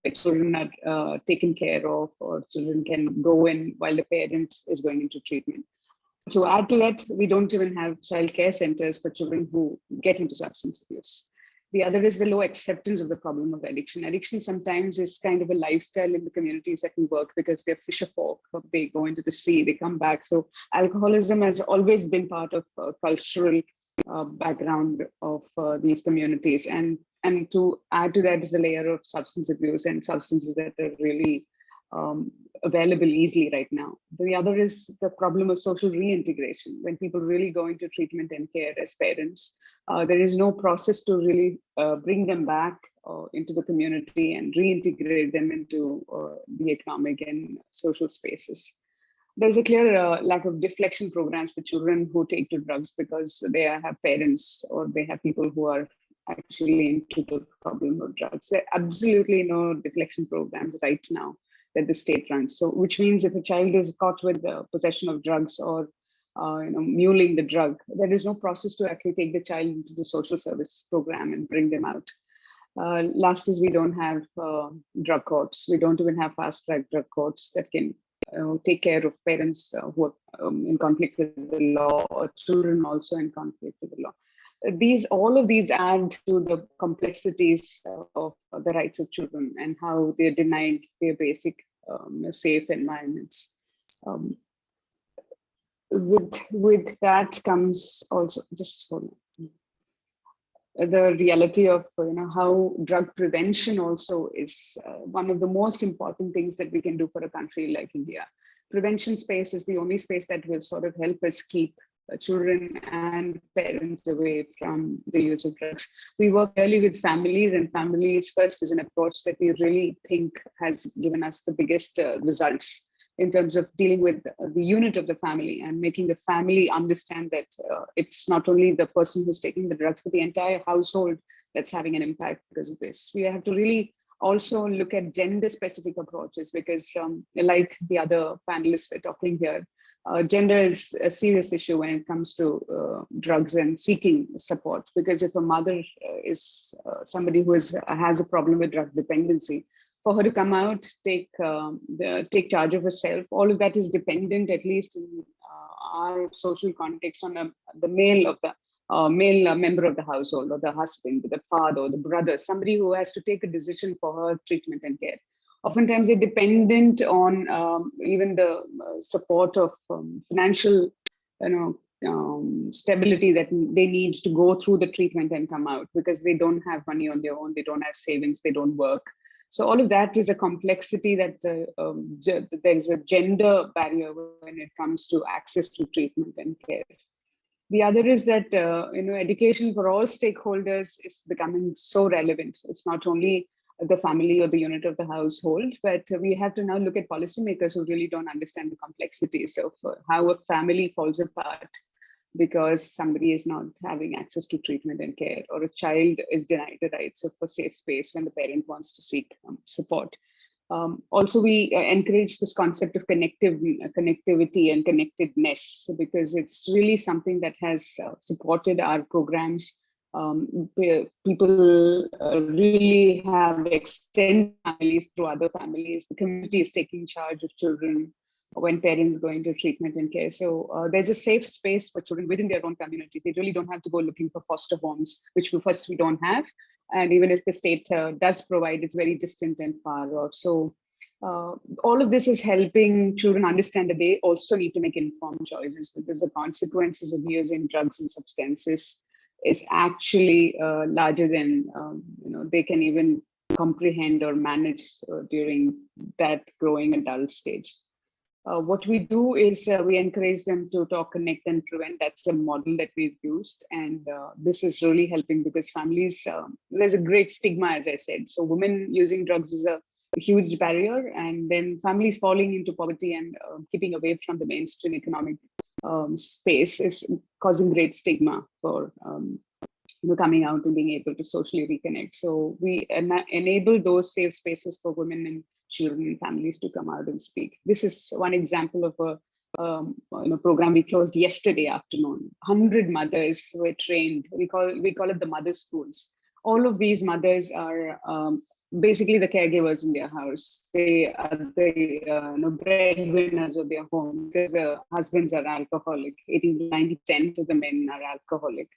[SPEAKER 6] where children are taken care of, or children can go in while the parent is going into treatment. To add to that, we don't even have child care centers for children who get into substance abuse. The other is the low acceptance of the problem of addiction. Addiction sometimes is kind of a lifestyle in the communities that we work, because they're fisher folk. They go into the sea, they come back. So alcoholism has always been part of cultural background of these communities. And to add to that is the layer of substance abuse and substances that are really available easily right now. The other is the problem of social reintegration. When people really go into treatment and care as parents, there is no process to really bring them back into the community and reintegrate them into the economic and social spaces. There's a clear lack of deflection programs for children who take to drugs because they have parents or they have people who are actually into the problem of drugs. There are absolutely no deflection programs right now that the state runs. So, which means if a child is caught with the possession of drugs or muling the drug, there is no process to actually take the child into the social service program and bring them out. Last is we don't have drug courts. We don't even have fast track drug courts that can take care of parents who are in conflict with the law, or children also in conflict with the law. All of these add to the complexities of the rights of children and how they're denied their basic safe environments. With that comes also, just hold on, the reality of how drug prevention also is one of the most important things that we can do for a country like India. Prevention space is the only space that will sort of help us keep children and parents away from the use of drugs. We work early with families, and families first is an approach that we really think has given us the biggest results in terms of dealing with the unit of the family and making the family understand that it's not only the person who's taking the drugs, but the entire household that's having an impact because of this. We have to really also look at gender-specific approaches, because like the other panelists were talking here, gender is a serious issue when it comes to drugs and seeking support. Because if a mother is somebody who has a problem with drug dependency, for her to come out, take charge of herself, all of that is dependent, at least in our social context, on the male member of the household, or the husband, the father, or the brother, somebody who has to take a decision for her treatment and care. Oftentimes they're dependent on even the support of financial, stability that they need to go through the treatment and come out, because they don't have money on their own, they don't have savings, they don't work. So all of that is a complexity that there is a gender barrier when it comes to access to treatment and care. The other is that education for all stakeholders is becoming so relevant. It's not only the family or the unit of the household, but we have to now look at policymakers who really don't understand the complexities of how a family falls apart because somebody is not having access to treatment and care, or a child is denied the rights of a safe space when the parent wants to seek support. Also, we encourage this concept of connectivity and connectedness, because it's really something that has supported our programs. Where people really have extended families through other families. The community is taking charge of children when parents go into treatment and care. So there's a safe space for children within their own community. They really don't have to go looking for foster homes, which we don't have. And even if the state does provide, it's very distant and far off. So all of this is helping children understand that they also need to make informed choices, because the consequences of using drugs and substances is actually larger than they can even comprehend or manage during that growing adult stage. What we do is we encourage them to talk, connect, and prevent. That's the model that we've used. And this is really helping, because families, there's a great stigma, as I said. So women using drugs is a huge barrier. And then families falling into poverty and keeping away from the mainstream economic space is causing great stigma for coming out and being able to socially reconnect. So we enable those safe spaces for women and children and families to come out and speak. This is one example of a program we closed yesterday afternoon. 100 mothers were trained. We call it the mother schools. All of these mothers are basically the caregivers in their house. They are the breadwinners of their home because the husbands are alcoholic. 80 to 90% of the men are alcoholic.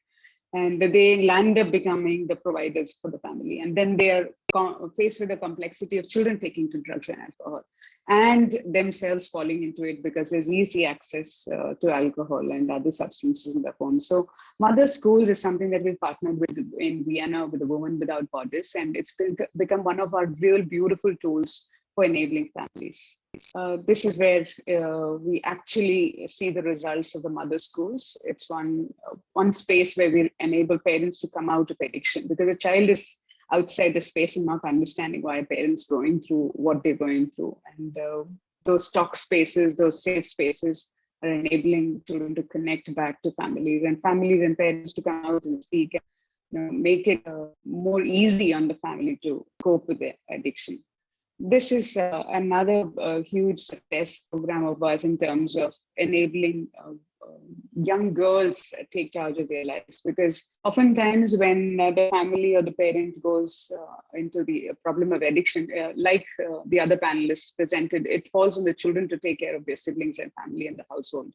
[SPEAKER 6] And they land up becoming the providers for the family. And then they are faced with the complexity of children taking to drugs and alcohol and themselves falling into it because there's easy access to alcohol and other substances in the home. So Mother Schools is something that we've partnered with in Vienna with the Women Without Borders, and it's become one of our real beautiful tools for enabling families. This is where we actually see the results of the Mother Schools. It's one space where we enable parents to come out of addiction, because a child is outside the space and not understanding why a parent's going through what they're going through. And those talk spaces, those safe spaces are enabling children to connect back to families and parents to come out and speak and make it more easy on the family to cope with their addiction. This is another huge success program of ours in terms of enabling young girls take charge of their lives, because oftentimes when the family or the parent goes into the problem of addiction, like the other panelists presented, it falls on the children to take care of their siblings and family and the household.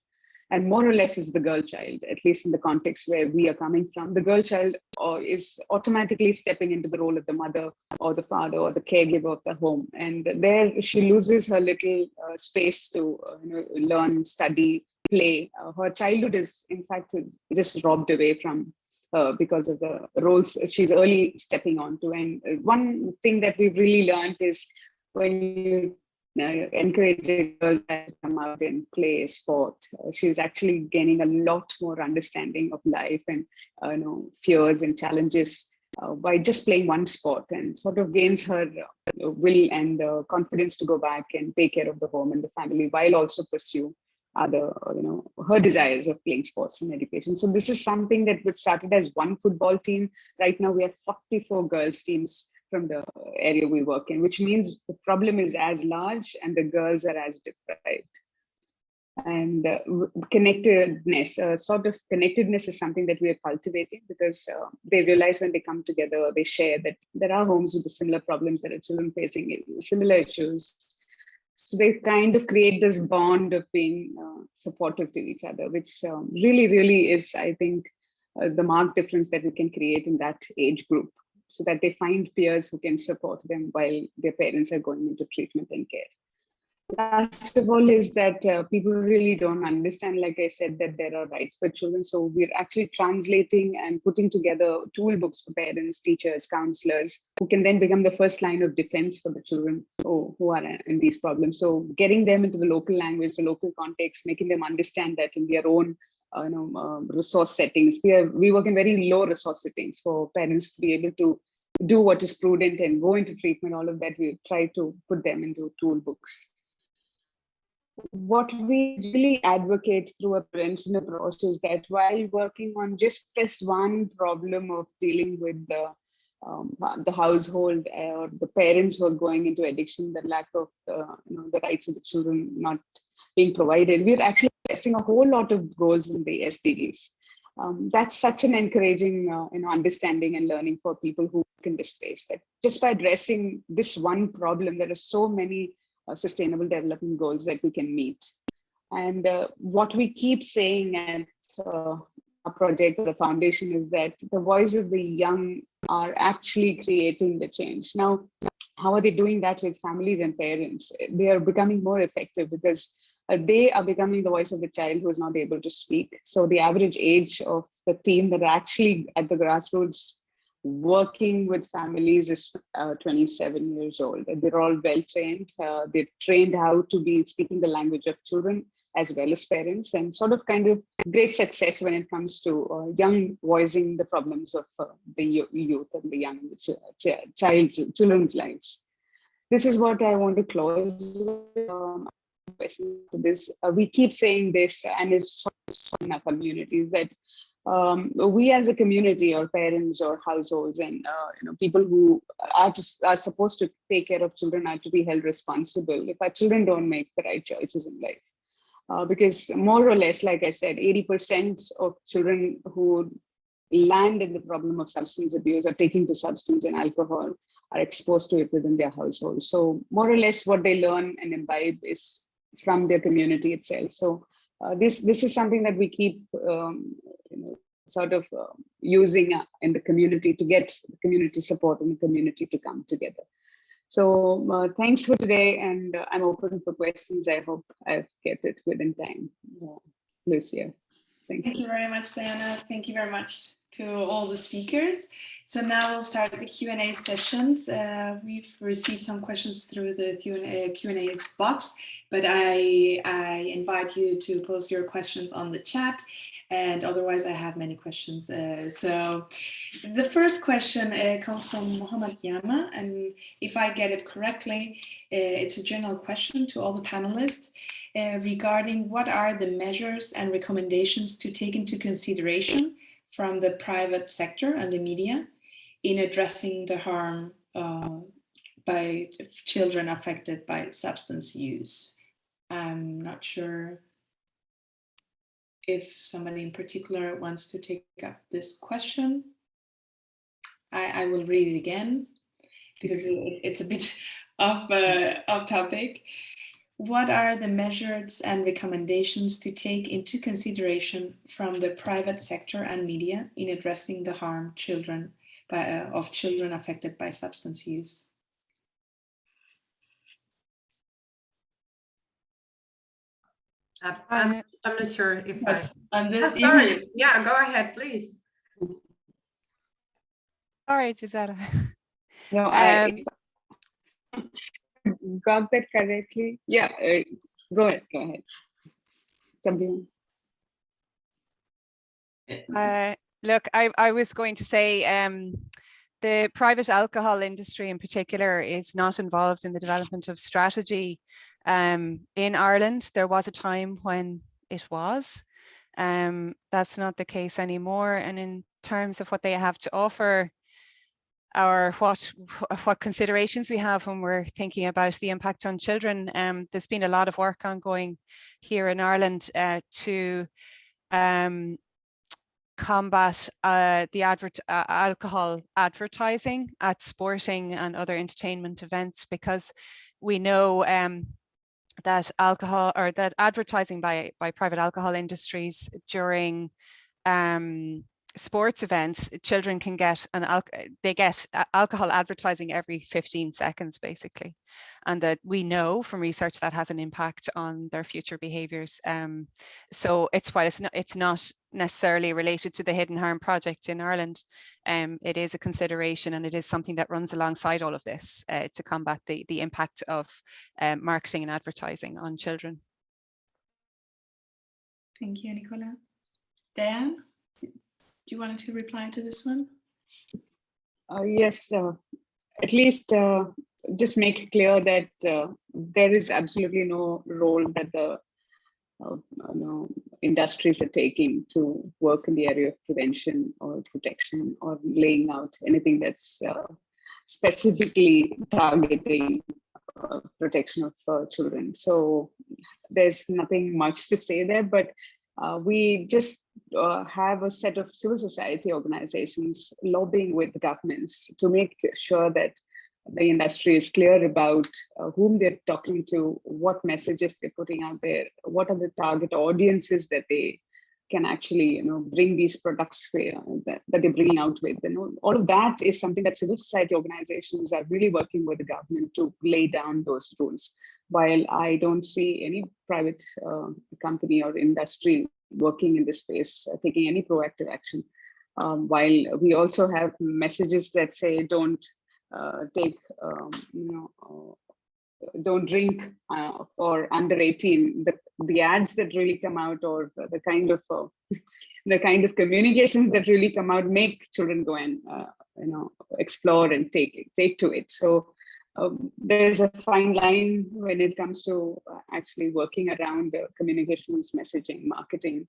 [SPEAKER 6] And more or less is the girl child, at least in the context where we are coming from. The girl child is automatically stepping into the role of the mother or the father or the caregiver of the home. And there she loses her little space to learn, study, play. Her childhood is, in fact, just robbed away from her because of the roles she's early stepping onto. And one thing that we've really learned is when you encourage a girl to come out and play a sport, she's actually gaining a lot more understanding of life and fears and challenges by just playing one sport, and sort of gains her will and confidence to go back and take care of the home and the family while also pursue other, her desires of playing sports and education. So this is something that was started as one football team. Right now we have 44 girls teams from the area we work in, which means the problem is as large and the girls are as deprived. And connectedness is something that we are cultivating, because they realize when they come together, they share that there are homes with the similar problems, that are children facing similar issues. So they kind of create this bond of being supportive to each other, which really, really is, I think, the marked difference that we can create in that age group, so that they find peers who can support them while their parents are going into treatment and care. Last of all is that people really don't understand, like I said, that there are rights for children. So we're actually translating and putting together toolbooks for parents, teachers, counselors, who can then become the first line of defense for the children who are in these problems. So getting them into the local language, the local context, making them understand that in their own resource settings. We work in very low resource settings for parents to be able to do what is prudent and go into treatment. All of that we try to put them into toolbooks. What we really advocate through a prevention approach is that while working on just this one problem of dealing with the household or the parents who are going into addiction, the lack of the rights of the children not being provided, we're actually addressing a whole lot of goals in the SDGs. That's such an encouraging understanding and learning for people who work in this space, that just by addressing this one problem, there are so many sustainable development goals that we can meet. And what we keep saying at our project, the foundation, is that the voice of the young are actually creating the change. Now, how are they doing that with families and parents? They are becoming more effective because they are becoming the voice of the child who is not able to speak. So the average age of the team that are actually at the grassroots working with families is 27 years old. They're all well trained. They're trained how to be speaking the language of children as well as parents, and sort of kind of great success when it comes to young voicing the problems of the youth and the young children's lives. This is what I want to close with. We keep saying this, and it's in our communities, that we as a community or parents or households and people who are supposed to take care of children are to be held responsible if our children don't make the right choices in life. Because more or less, like I said, 80% of children who land in the problem of substance abuse or taking to substance and alcohol are exposed to it within their household. So more or less what they learn and imbibe is from their community itself. So this is something that we keep sort of using in the community to get the community support and the community to come together. So thanks for today, and I'm open for questions. I hope I've kept it within time. Lucia, thank you.
[SPEAKER 1] Thank you very much, Diana. Thank you very much to all the speakers. So now we'll start the Q&A sessions. We've received some questions through the Q&A box, but I invite you to post your questions on the chat, and otherwise I have many questions. So the first question comes from Mohammed Yama, and if I get it correctly, it's a general question to all the panelists regarding what are the measures and recommendations to take into consideration from the private sector and the media in addressing the harm by children affected by substance use. I'm not sure if somebody in particular wants to take up this question. I will read it again because it's a bit off topic. What are the measures and recommendations to take into consideration from the private sector and media in addressing the harm of children affected by substance use?
[SPEAKER 4] I'm not sure if
[SPEAKER 1] on this.
[SPEAKER 4] Sorry. Yeah, go ahead, please.
[SPEAKER 5] All right, Gisela.
[SPEAKER 6] No, I got that correctly. Yeah, go ahead. Somebody.
[SPEAKER 5] Look, I was going to say the private alcohol industry in particular is not involved in the development of strategy. In Ireland, there was a time when it was. That's not the case anymore. And in terms of what they have to offer, or what considerations we have when we're thinking about the impact on children, there's been a lot of work ongoing here in Ireland to combat the alcohol advertising at sporting and other entertainment events, because we know that alcohol, or that advertising by private alcohol industries during sports events, children can get alcohol advertising every 15 seconds basically, and that we know from research that has an impact on their future behaviors. So while it's not necessarily related to the Hidden Harm project in Ireland, it is a consideration, and it is something that runs alongside all of this to combat the impact of marketing and advertising on children.
[SPEAKER 1] Thank you, Nicola. Diane, do you want to reply to this one?
[SPEAKER 6] Yes, at least just make it clear that there is absolutely no role that the industries are taking to work in the area of prevention or protection or laying out anything that's specifically targeting protection of children. So there's nothing much to say there, but we just have a set of civil society organizations lobbying with the governments to make sure that the industry is clear about whom they're talking to, what messages they're putting out there, what are the target audiences that they can actually bring these products that they're bringing out with. All of that is something that civil society organizations are really working with the government to lay down those rules. While I don't see any private company or industry working in this space, taking any proactive action, while we also have messages that say don't don't drink for under 18. The ads that really come out, or the kind of communications that really come out, make children go and explore and take to it. So there's a fine line when it comes to actually working around communications, messaging, marketing,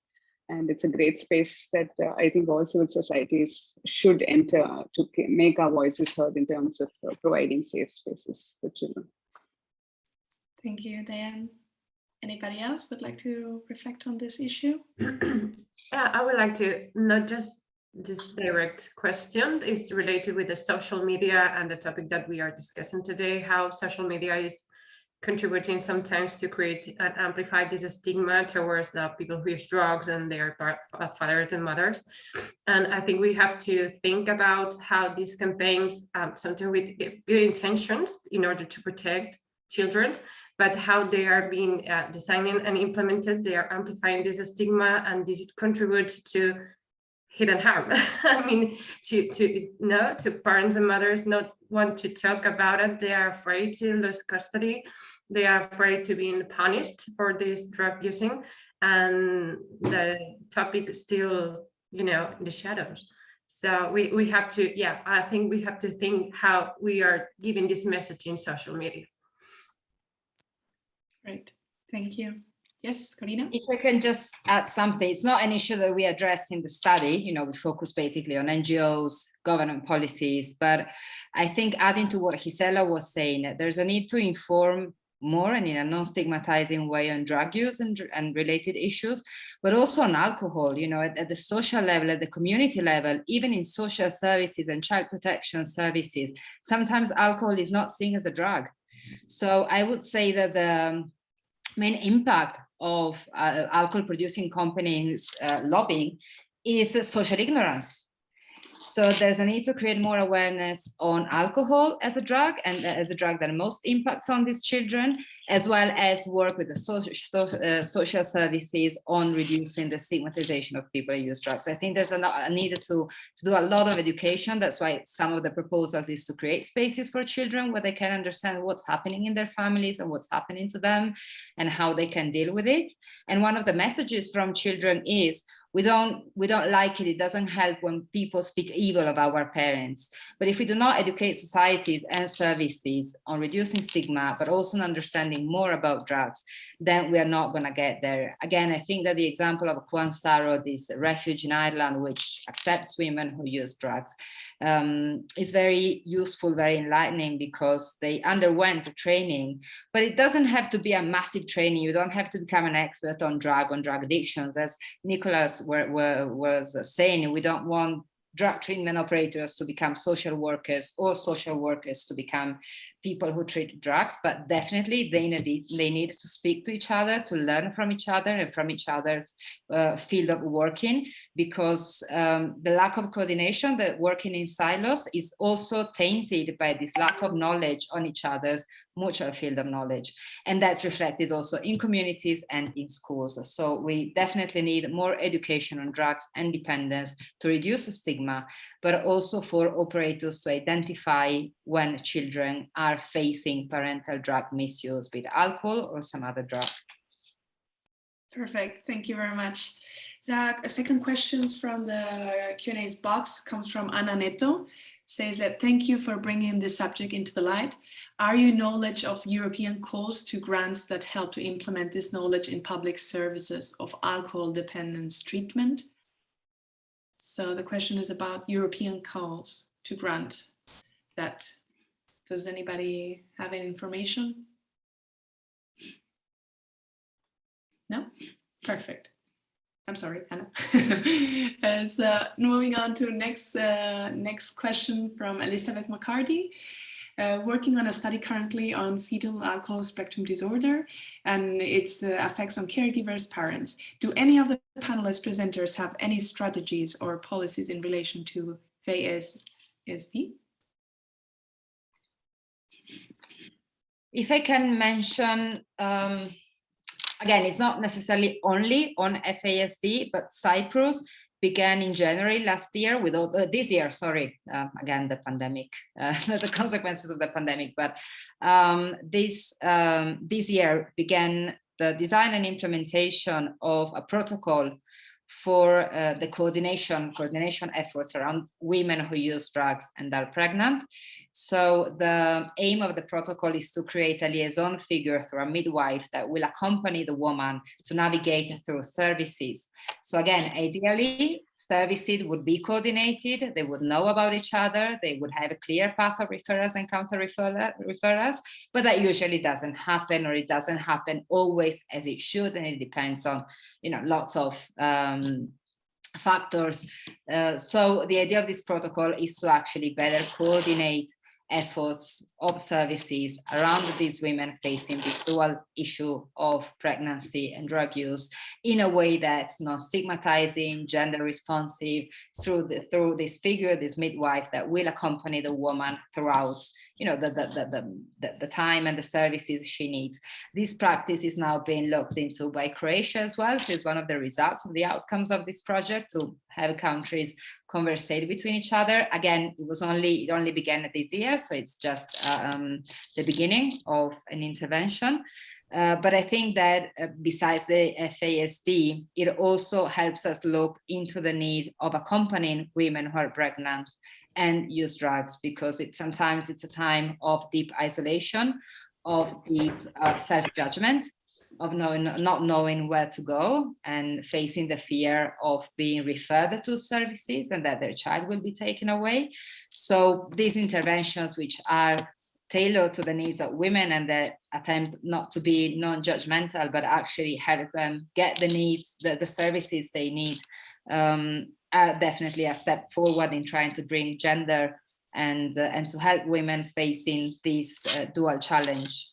[SPEAKER 6] And it's a great space that I think all civil societies should enter to make our voices heard in terms of providing safe spaces for children.
[SPEAKER 1] Thank you, Diane. Anybody else would like to reflect on this issue?
[SPEAKER 4] Yeah, I would like to, not just this direct question is related with the social media and the topic that we are discussing today, how social media is contributing sometimes to create and amplify this stigma towards the people who use drugs and their fathers and mothers. And I think we have to think about how these campaigns, sometimes with good intentions in order to protect children, but how they are being designed and implemented, they are amplifying this stigma, and this contribute to hidden harm. I mean, to parents and mothers not want to talk about it. They are afraid to lose custody. They are afraid to be punished for this drug using, and the topic is still, in the shadows. So we have to, I think we have to think how we are giving this message in social media.
[SPEAKER 1] Great, thank you. Yes, Corina?
[SPEAKER 2] If I can just add something, it's not an issue that we address in the study. We focus basically on NGOs, government policies, but I think adding to what Gisela was saying, there's a need to inform more and in a non-stigmatizing way on drug use and related issues, but also on alcohol, at the social level, at the community level, even in social services and child protection services, sometimes alcohol is not seen as a drug. So I would say that the main impact of alcohol producing companies lobbying is social ignorance. So there's a need to create more awareness on alcohol as a drug, and as a drug that most impacts on these children, as well as work with the social services on reducing the stigmatization of people who use drugs. I think there's a need to do a lot of education. That's why some of the proposals is to create spaces for children where they can understand what's happening in their families and what's happening to them and how they can deal with it. And one of the messages from children is, we don't like it. It doesn't help when people speak evil about our parents. But if we do not educate societies and services on reducing stigma, but also on understanding more about drugs, then we are not going to get there. Again, I think that the example of Kwan Saro, this refuge in Ireland, which accepts women who use drugs, is very useful, very enlightening, because they underwent the training. But it doesn't have to be a massive training. You don't have to become an expert on drug addictions. As Nicholas was saying, we don't want drug treatment operators to become social workers or social workers to become people who treat drugs, but definitely they need to speak to each other, to learn from each other and from each other's field of working, because the lack of coordination, that working in silos, is also tainted by this lack of knowledge on each other's mutual field of knowledge. And that's reflected also in communities and in schools. So we definitely need more education on drugs and dependence to reduce the stigma, but also for operators to identify when children are facing parental drug misuse with alcohol or some other drug.
[SPEAKER 1] Perfect, thank you very much. Zach, a second question from the Q&A box comes from Ana Neto. Says that, thank you for bringing this subject into the light. Are you knowledge of European calls to grants that help to implement this knowledge in public services of alcohol dependence treatment? So the question is about European calls to grant that. Does anybody have any information? No? Perfect. I'm sorry, Anna. So moving on to next question from Elizabeth McCarty. Working on a study currently on fetal alcohol spectrum disorder and its effects on caregivers, parents. Do any of the panelist presenters have any strategies or policies in relation to FASD?
[SPEAKER 2] If I can mention, again, it's not necessarily only on FASD, but Cyprus began in January last year with this year, sorry, again, the pandemic, the consequences of the pandemic, but this year began the design and implementation of a protocol for the coordination efforts around women who use drugs and are pregnant. So the aim of the protocol is to create a liaison figure through a midwife that will accompany the woman to navigate through services. So again, ideally, services would be coordinated, they would know about each other, they would have a clear path of referrals and counter referrals, but that usually doesn't happen, or it doesn't happen always as it should, and it depends on, you know, lots of factors. So the idea of this protocol is to actually better coordinate efforts of services around these women facing this dual issue of pregnancy and drug use in a way that's not stigmatizing, gender responsive, through this figure, this midwife that will accompany the woman throughout, you know, the time and the services she needs. This practice is now being looked into by Croatia as well. So it's one of the results of the outcomes of this project, to have countries conversate between each other. Again, it only began this year, so it's just the beginning of an intervention. But I think that besides the FASD, it also helps us look into the need of accompanying women who are pregnant and use drugs, because sometimes it's a time of deep isolation, of deep self-judgment, of not knowing where to go, and facing the fear of being referred to services and that their child will be taken away. So these interventions, which are tailored to the needs of women and that attempt not to be non-judgmental, but actually help them get the needs, the services they need, are definitely a step forward in trying to bring gender and to help women facing this dual challenge.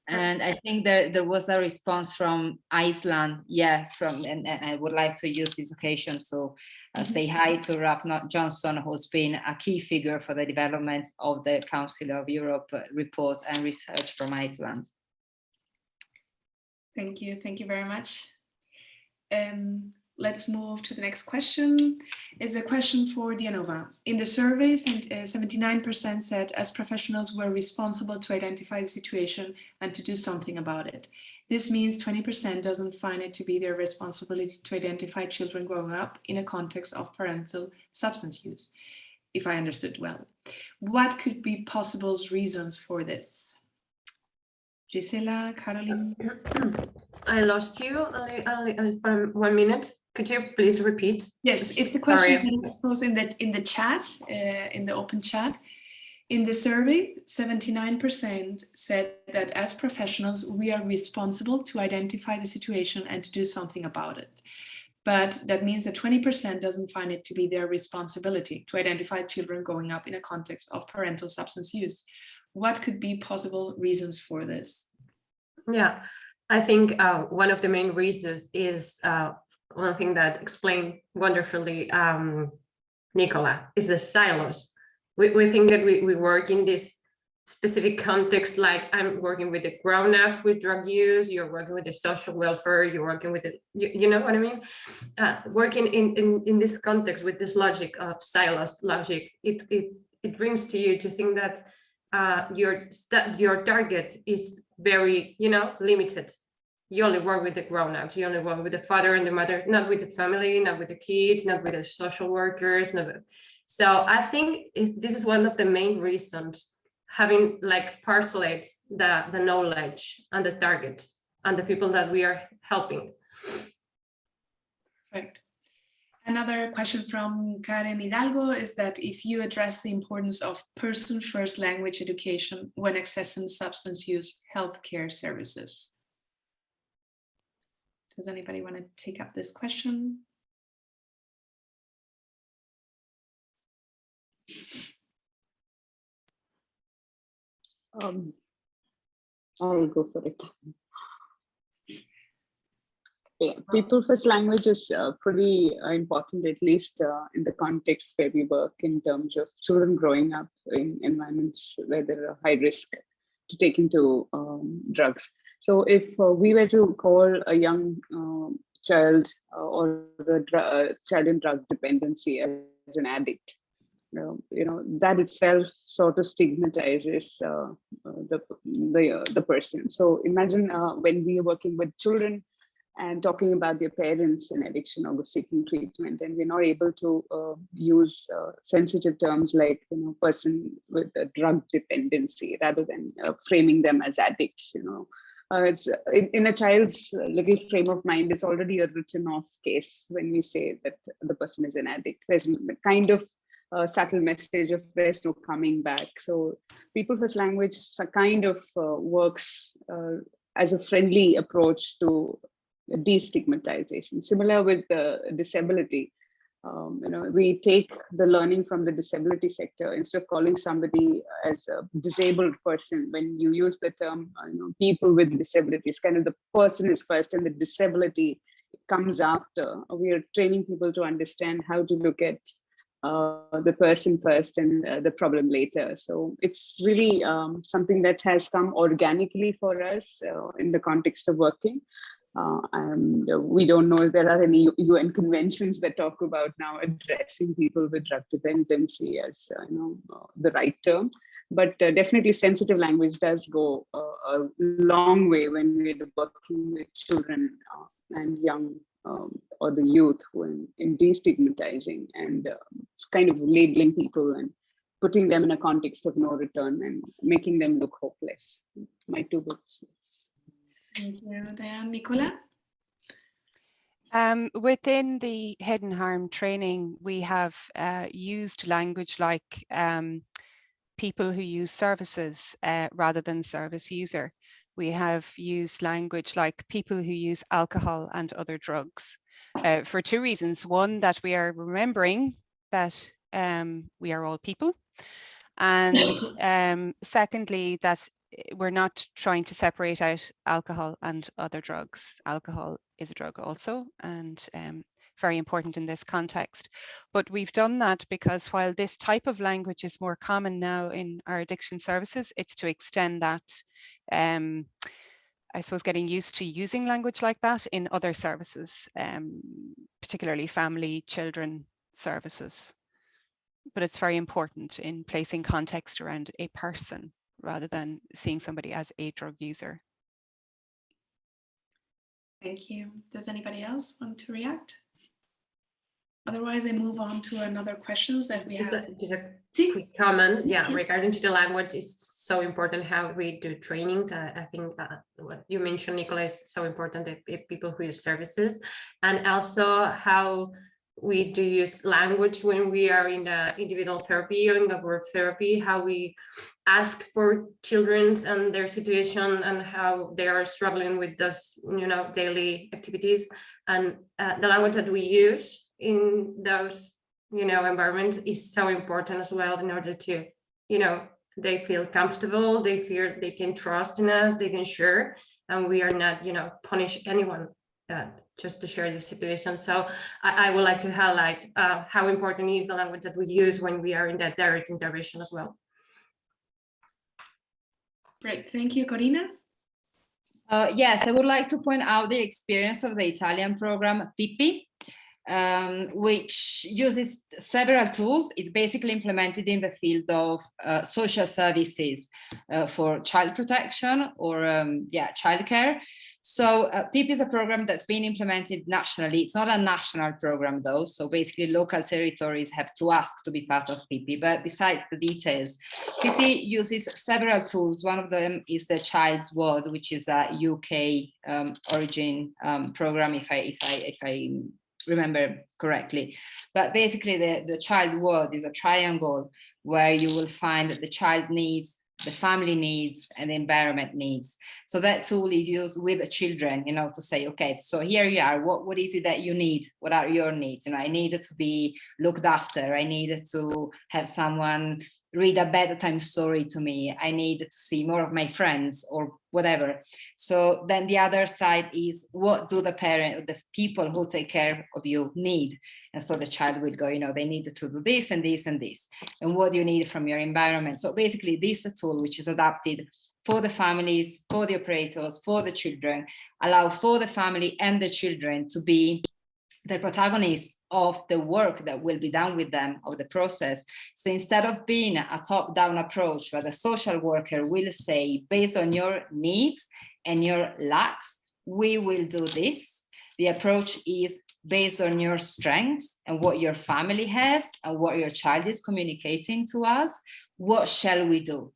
[SPEAKER 2] And I think there was a response from Iceland, and I would like to use this occasion to say hi to Rafnot Johnson, who's been a key figure for the development of the Council of Europe report and research from Iceland.
[SPEAKER 1] Thank you very much. Let's move to the next question. It's a question for Dianova. In the surveys, 79% said as professionals were responsible to identify the situation and to do something about it. This means 20% doesn't find it to be their responsibility to identify children growing up in a context of parental substance use, if I understood well. What could be possible reasons for this? Gisela, Caroline?
[SPEAKER 4] I lost you only for 1 minute. Could you please repeat?
[SPEAKER 1] Yes, it's the question that is posed in the chat, in the open chat. In the survey, 79% said that as professionals, we are responsible to identify the situation and to do something about it. But that means that 20% doesn't find it to be their responsibility to identify children growing up in a context of parental substance use. What could be possible reasons for this?
[SPEAKER 4] Yeah, I think one of the main reasons is one thing that explained wonderfully Nicola, is the silos. We think that we work in this specific context, like I'm working with the grown-up with drug use, you're working with the social welfare, you're working with it, you know what I mean? Working in this context with this logic of silos logic, it brings to you to think that your target is very, limited. You only work with the grown-ups, you only work with the father and the mother, not with the family, not with the kids, not with the social workers. So I think this is one of the main reasons, having like parceled the knowledge and the targets and the people that we are helping.
[SPEAKER 1] Perfect. Another question from Karen Hidalgo is that if you address the importance of person-first language education when accessing substance use healthcare services. Does anybody want to take up this question?
[SPEAKER 6] I'll go for it. Yeah, people first language is pretty important, at least in the context where we work, in terms of children growing up in environments where there are high risk to taking to drugs. So if we were to call a young child or a child in drug dependency as an addict, that itself sort of stigmatizes the person. So imagine when we are working with children and talking about their parents in addiction or seeking treatment, and we're not able to use sensitive terms like, you know, person with a drug dependency, rather than framing them as addicts. You know, it's in a child's little frame of mind, it's already a written off case when we say that the person is an addict. There's a kind of subtle message of there's no coming back. So people first language kind of works as a friendly approach to destigmatization. Similar with disability. You know, we take the learning from the disability sector. Instead of calling somebody as a disabled person, when you use the term, you know, people with disabilities, kind of the person is first and the disability comes after. We are training people to understand how to look at the person first and the problem later. So it's really something that has come organically for us in the context of working. And we don't know if there are any UN conventions that talk about now addressing people with drug dependency as you know, the right term. But definitely sensitive language does go a long way when we're working with children and young or the youth who in destigmatizing and kind of labeling people and putting them in a context of no return and making them look hopeless. My 2 books.
[SPEAKER 1] Thank you. Then Nicola?
[SPEAKER 5] Within the hidden harm training, we have used language like people who use services rather than service user. We have used language like people who use alcohol and other drugs for 2 reasons. One, that we are remembering that we are all people. And secondly, that we're not trying to separate out alcohol and other drugs. Alcohol is a drug also, and very important in this context. But we've done that because while this type of language is more common now in our addiction services, it's to extend that, I suppose, getting used to using language like that in other services, particularly family, children services. But it's very important in placing context around a person rather than seeing somebody as a drug user.
[SPEAKER 1] Thank you. Does anybody else want to react? Otherwise, I move on to another questions that we have.
[SPEAKER 4] Just a quick comment. Yeah, regarding to the language, it's so important how we do training. I think what you mentioned, Nicola, is so important that people who use services, and also how we do use language when we are in the individual therapy or in the group therapy, how we ask for children and their situation and how they are struggling with those, you know, daily activities, and the language that we use in those, you know, environments is so important as well, in order to, you know, they feel comfortable, they feel they can trust in us, they can share, and we are not, you know, punish anyone just to share the situation. So I would like to highlight how important is the language that we use when we are in that direct intervention as well.
[SPEAKER 1] Great, thank you, Corina.
[SPEAKER 2] Yes, I would like to point out the experience of the Italian program PIPI, which uses several tools. It's basically implemented in the field of social services for child protection or childcare. So PIP is a program that's been implemented nationally. It's not a national program though. So basically local territories have to ask to be part of PIP. But besides the details, PIP uses several tools. One of them is the Child's Word, which is a UK origin program, if I remember correctly. But basically the Child Word is a triangle where you will find that the child needs, the family needs, and the environment needs. So that tool is used with the children, you know, to say, okay, so here you are, what is it that you need? What are your needs? You know, I needed to be looked after. I needed to have someone read a bedtime story to me. I needed to see more of my friends or whatever. So then the other side is, what do the people who take care of you need? And so the child will go, you know, they need to do this and this and this. And what do you need from your environment? So basically this is a tool which is adapted for the families, for the operators, for the children, allow for the family and the children to be the protagonists of the work that will be done with them, of the process. So instead of being a top-down approach where the social worker will say, based on your needs and your lacks, we will do this, The approach is based on your strengths and what your family has and what your child is communicating to us. What shall we do?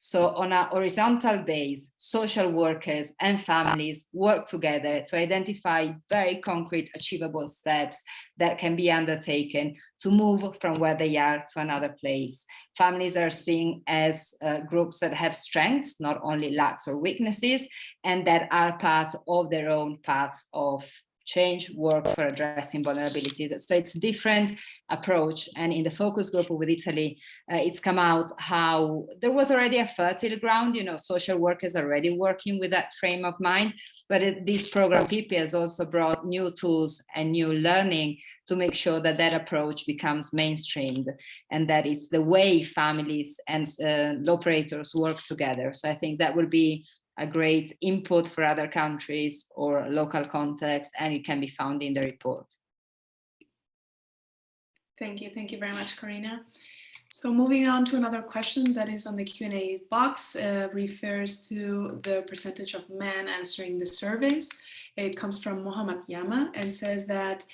[SPEAKER 2] So on a horizontal base, social workers and families work together to identify very concrete, achievable steps that can be undertaken to move from where they are to another place. Families are seen as groups that have strengths, not only lacks or weaknesses, and that are part of their own paths of change, work for addressing vulnerabilities. So it's a different approach. And in the focus group with Italy, it's come out how there was already a fertile ground, social workers already working with that frame of mind, but this program PP has also brought new tools and new learning to make sure that that approach becomes mainstreamed and that it's the way families and operators work together. So I think that will be a great input for other countries or local context, and it can be found in the report.
[SPEAKER 1] Thank you very much, Corina. So moving on to another question that is on the Q&A box, refers to the percentage of men answering the surveys. It comes from Mohammed Yama and says that,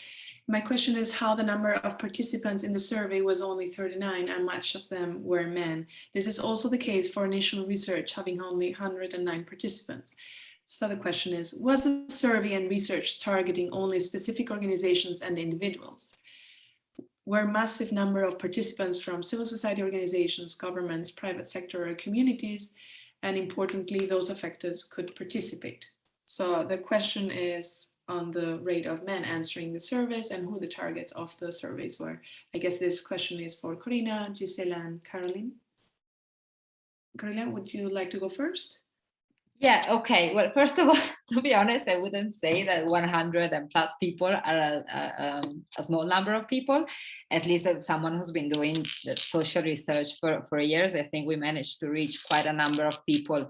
[SPEAKER 1] my question is how the number of participants in the survey was only 39 and much of them were men. This is also the case for initial research, having only 109 participants. So the question is, was the survey and research targeting only specific organizations and individuals? Were massive number of participants from civil society organizations, governments, private sector or communities, and importantly, those affected could participate? So the question is on the rate of men answering the surveys and who the targets of the surveys were. I guess this question is for Corina, Gisela, and Caroline. Caroline, would you like to go first?
[SPEAKER 2] Yeah, okay. Well, first of all, to be honest, I wouldn't say that 100 and plus people are a small number of people. At least as someone who's been doing the social research for years, I think we managed to reach quite a number of people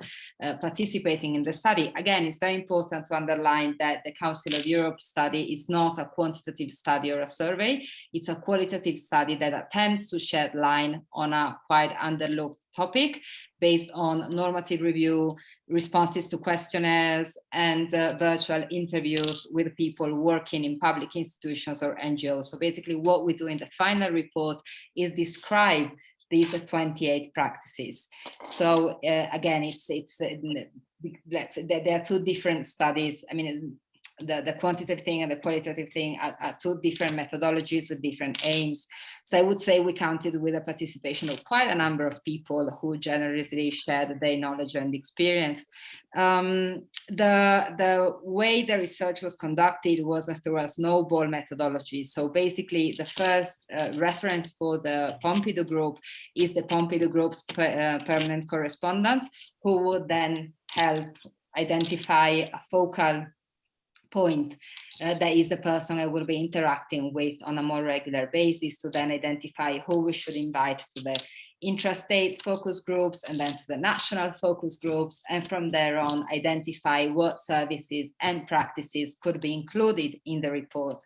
[SPEAKER 2] participating in the study. Again, it's very important to underline that the Council of Europe study is not a quantitative study or a survey. It's a qualitative study that attempts to shed light on a quite underlooked topic based on normative review, responses to questionnaires, and virtual interviews with people working in public institutions or NGOs. So basically what we do in the final report is describe these 28 practices. So again, there are two different studies. I mean, the quantitative thing and the qualitative thing are two different methodologies with different aims. So I would say we counted with a participation of quite a number of people who generously shared their knowledge and experience. The way the research was conducted was through a snowball methodology. So basically the first reference for the Pompidou group is the Pompidou group's permanent correspondent, who would then help identify a focal point that is the person I will be interacting with on a more regular basis to then identify who we should invite to the intra-states focus groups and then to the national focus groups, and from there on identify what services and practices could be included in the report.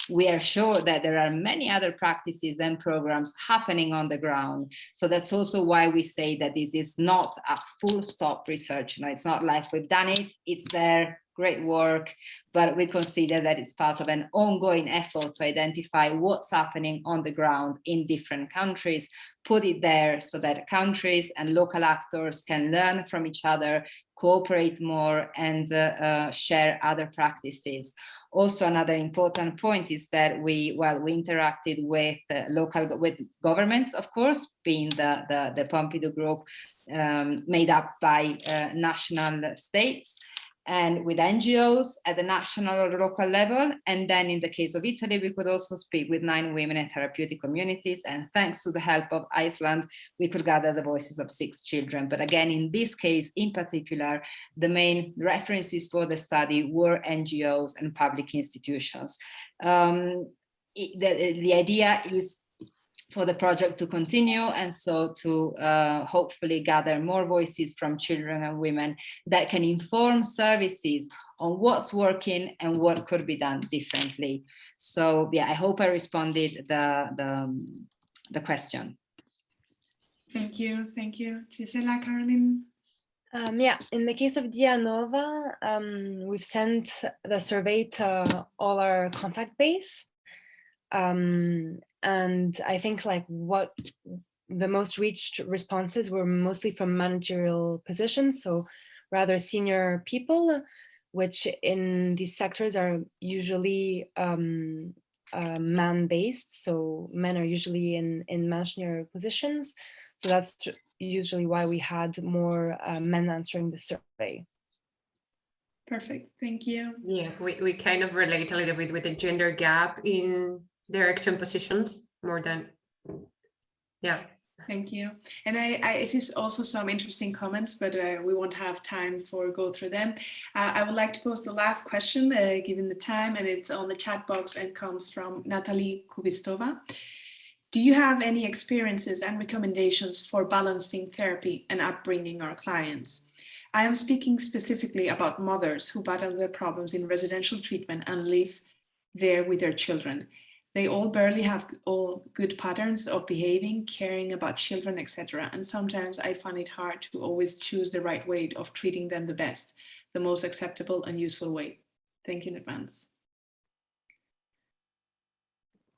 [SPEAKER 2] We are sure that there are many other practices and programs happening on the ground. So that's also why we say that this is not a full stop research. It's not like we've done it, it's there, great work, but we consider that it's part of an ongoing effort to identify what's happening on the ground in different countries, put it there so that countries and local actors can learn from each other, cooperate more, and share other practices. Also, another important point is that we interacted with with governments, of course, being the Pompidou group made up by national states, and with NGOs at the national or local level. And then in the case of Italy, we could also speak with 9 women in therapeutic communities. And thanks to the help of Iceland, we could gather the voices of 6 children. But again, in this case, in particular, the main references for the study were NGOs and public institutions. The idea is for the project to continue, and so to hopefully gather more voices from children and women that can inform services on what's working and what could be done differently. So yeah, I hope I responded the question.
[SPEAKER 1] Thank you, Gisela. Caroline?
[SPEAKER 3] Yeah, in the case of Dianova, we've sent the survey to all our contact base. And I think like what the most reached responses were mostly from managerial positions, so rather senior people, which in these sectors are usually man-based, so men are usually in managerial positions. So that's usually why we had more men answering the survey.
[SPEAKER 1] Perfect, thank you.
[SPEAKER 4] Yeah, we kind of relate a little bit with the gender gap in direction positions more than, yeah.
[SPEAKER 1] Thank you. And I see also some interesting comments, but we won't have time for go through them. I would like to pose the last question, given the time, and it's on the chat box and comes from Natalie Kubistova. Do you have any experiences and recommendations for balancing therapy and upbringing our clients? I am speaking specifically about mothers who battle their problems in residential treatment and live there with their children. They all barely have all good patterns of behaving, caring about children, etc. And sometimes I find it hard to always choose the right way of treating them the best, the most acceptable and useful way. Thank you in advance.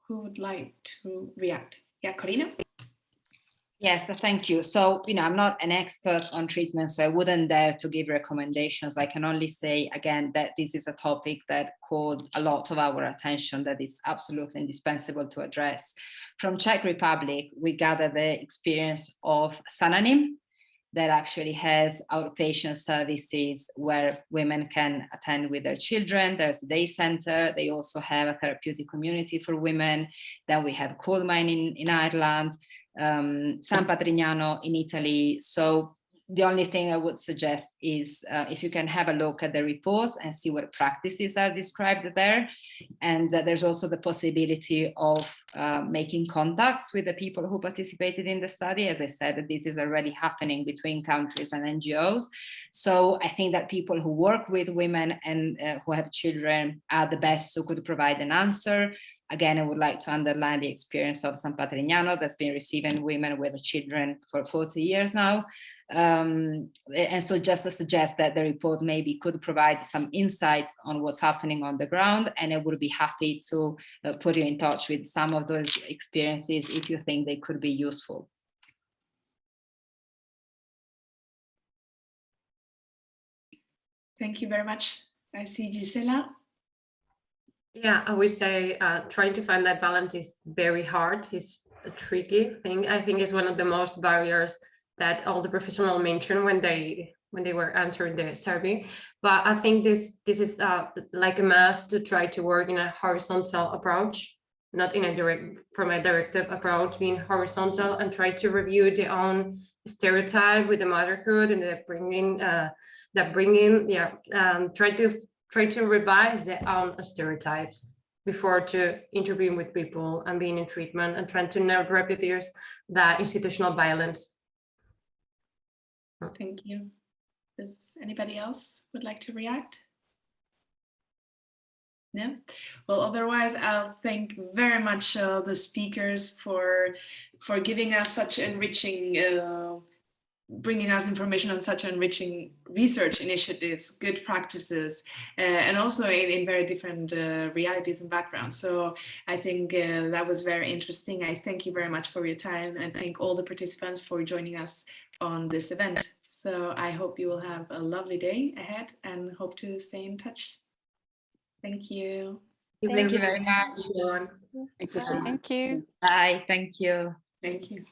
[SPEAKER 1] Who would like to react? Yeah, Corina?
[SPEAKER 2] Yes, thank you. So, I'm not an expert on treatment, so I wouldn't dare to give recommendations. I can only say, again, that this is a topic that caught a lot of our attention, that it's absolutely indispensable to address. From Czech Republic, we gather the experience of Sananim, that actually has outpatient services where women can attend with their children. There's a day center. They also have a therapeutic community for women. Then we have Coalmine in Ireland, San Patrignano in Italy. So the only thing I would suggest is if you can have a look at the reports and see what practices are described there. And there's also the possibility of making contacts with the people who participated in the study. As I said, this is already happening between countries and NGOs. So I think that people who work with women and who have children are the best who could provide an answer. Again, I would like to underline the experience of San Patrignano that's been receiving women with children for 40 years now. And so just to suggest that the report maybe could provide some insights on what's happening on the ground, and I would be happy to put you in touch with some of those experiences if you think they could be useful.
[SPEAKER 1] Thank you very much. I see Gisela.
[SPEAKER 4] Yeah, I would say trying to find that balance is very hard. It's a tricky thing. I think it's one of the most barriers that all the professionals mentioned when they were answering the survey. But I think this is like a must to try to work in a horizontal approach, not in a directive approach, being horizontal and try to review their own stereotype with the motherhood and the try to revise their own stereotypes before to intervene with people and being in treatment and trying to not reproduce the institutional violence.
[SPEAKER 1] Thank you. Does anybody else would like to react? No? Well, otherwise, I'll thank very much the speakers for giving us such enriching bringing us information on such enriching research initiatives, good practices, and also in very different realities and backgrounds. So I think that was very interesting. I thank you very much for your time and thank all the participants for joining us on this event. So I hope you will have a lovely day ahead and hope to stay in touch. Thank you.
[SPEAKER 2] Thank you very much.
[SPEAKER 4] Everyone.
[SPEAKER 6] Thank you so much.
[SPEAKER 5] Thank you.
[SPEAKER 2] Bye. Thank you.
[SPEAKER 1] Thank you.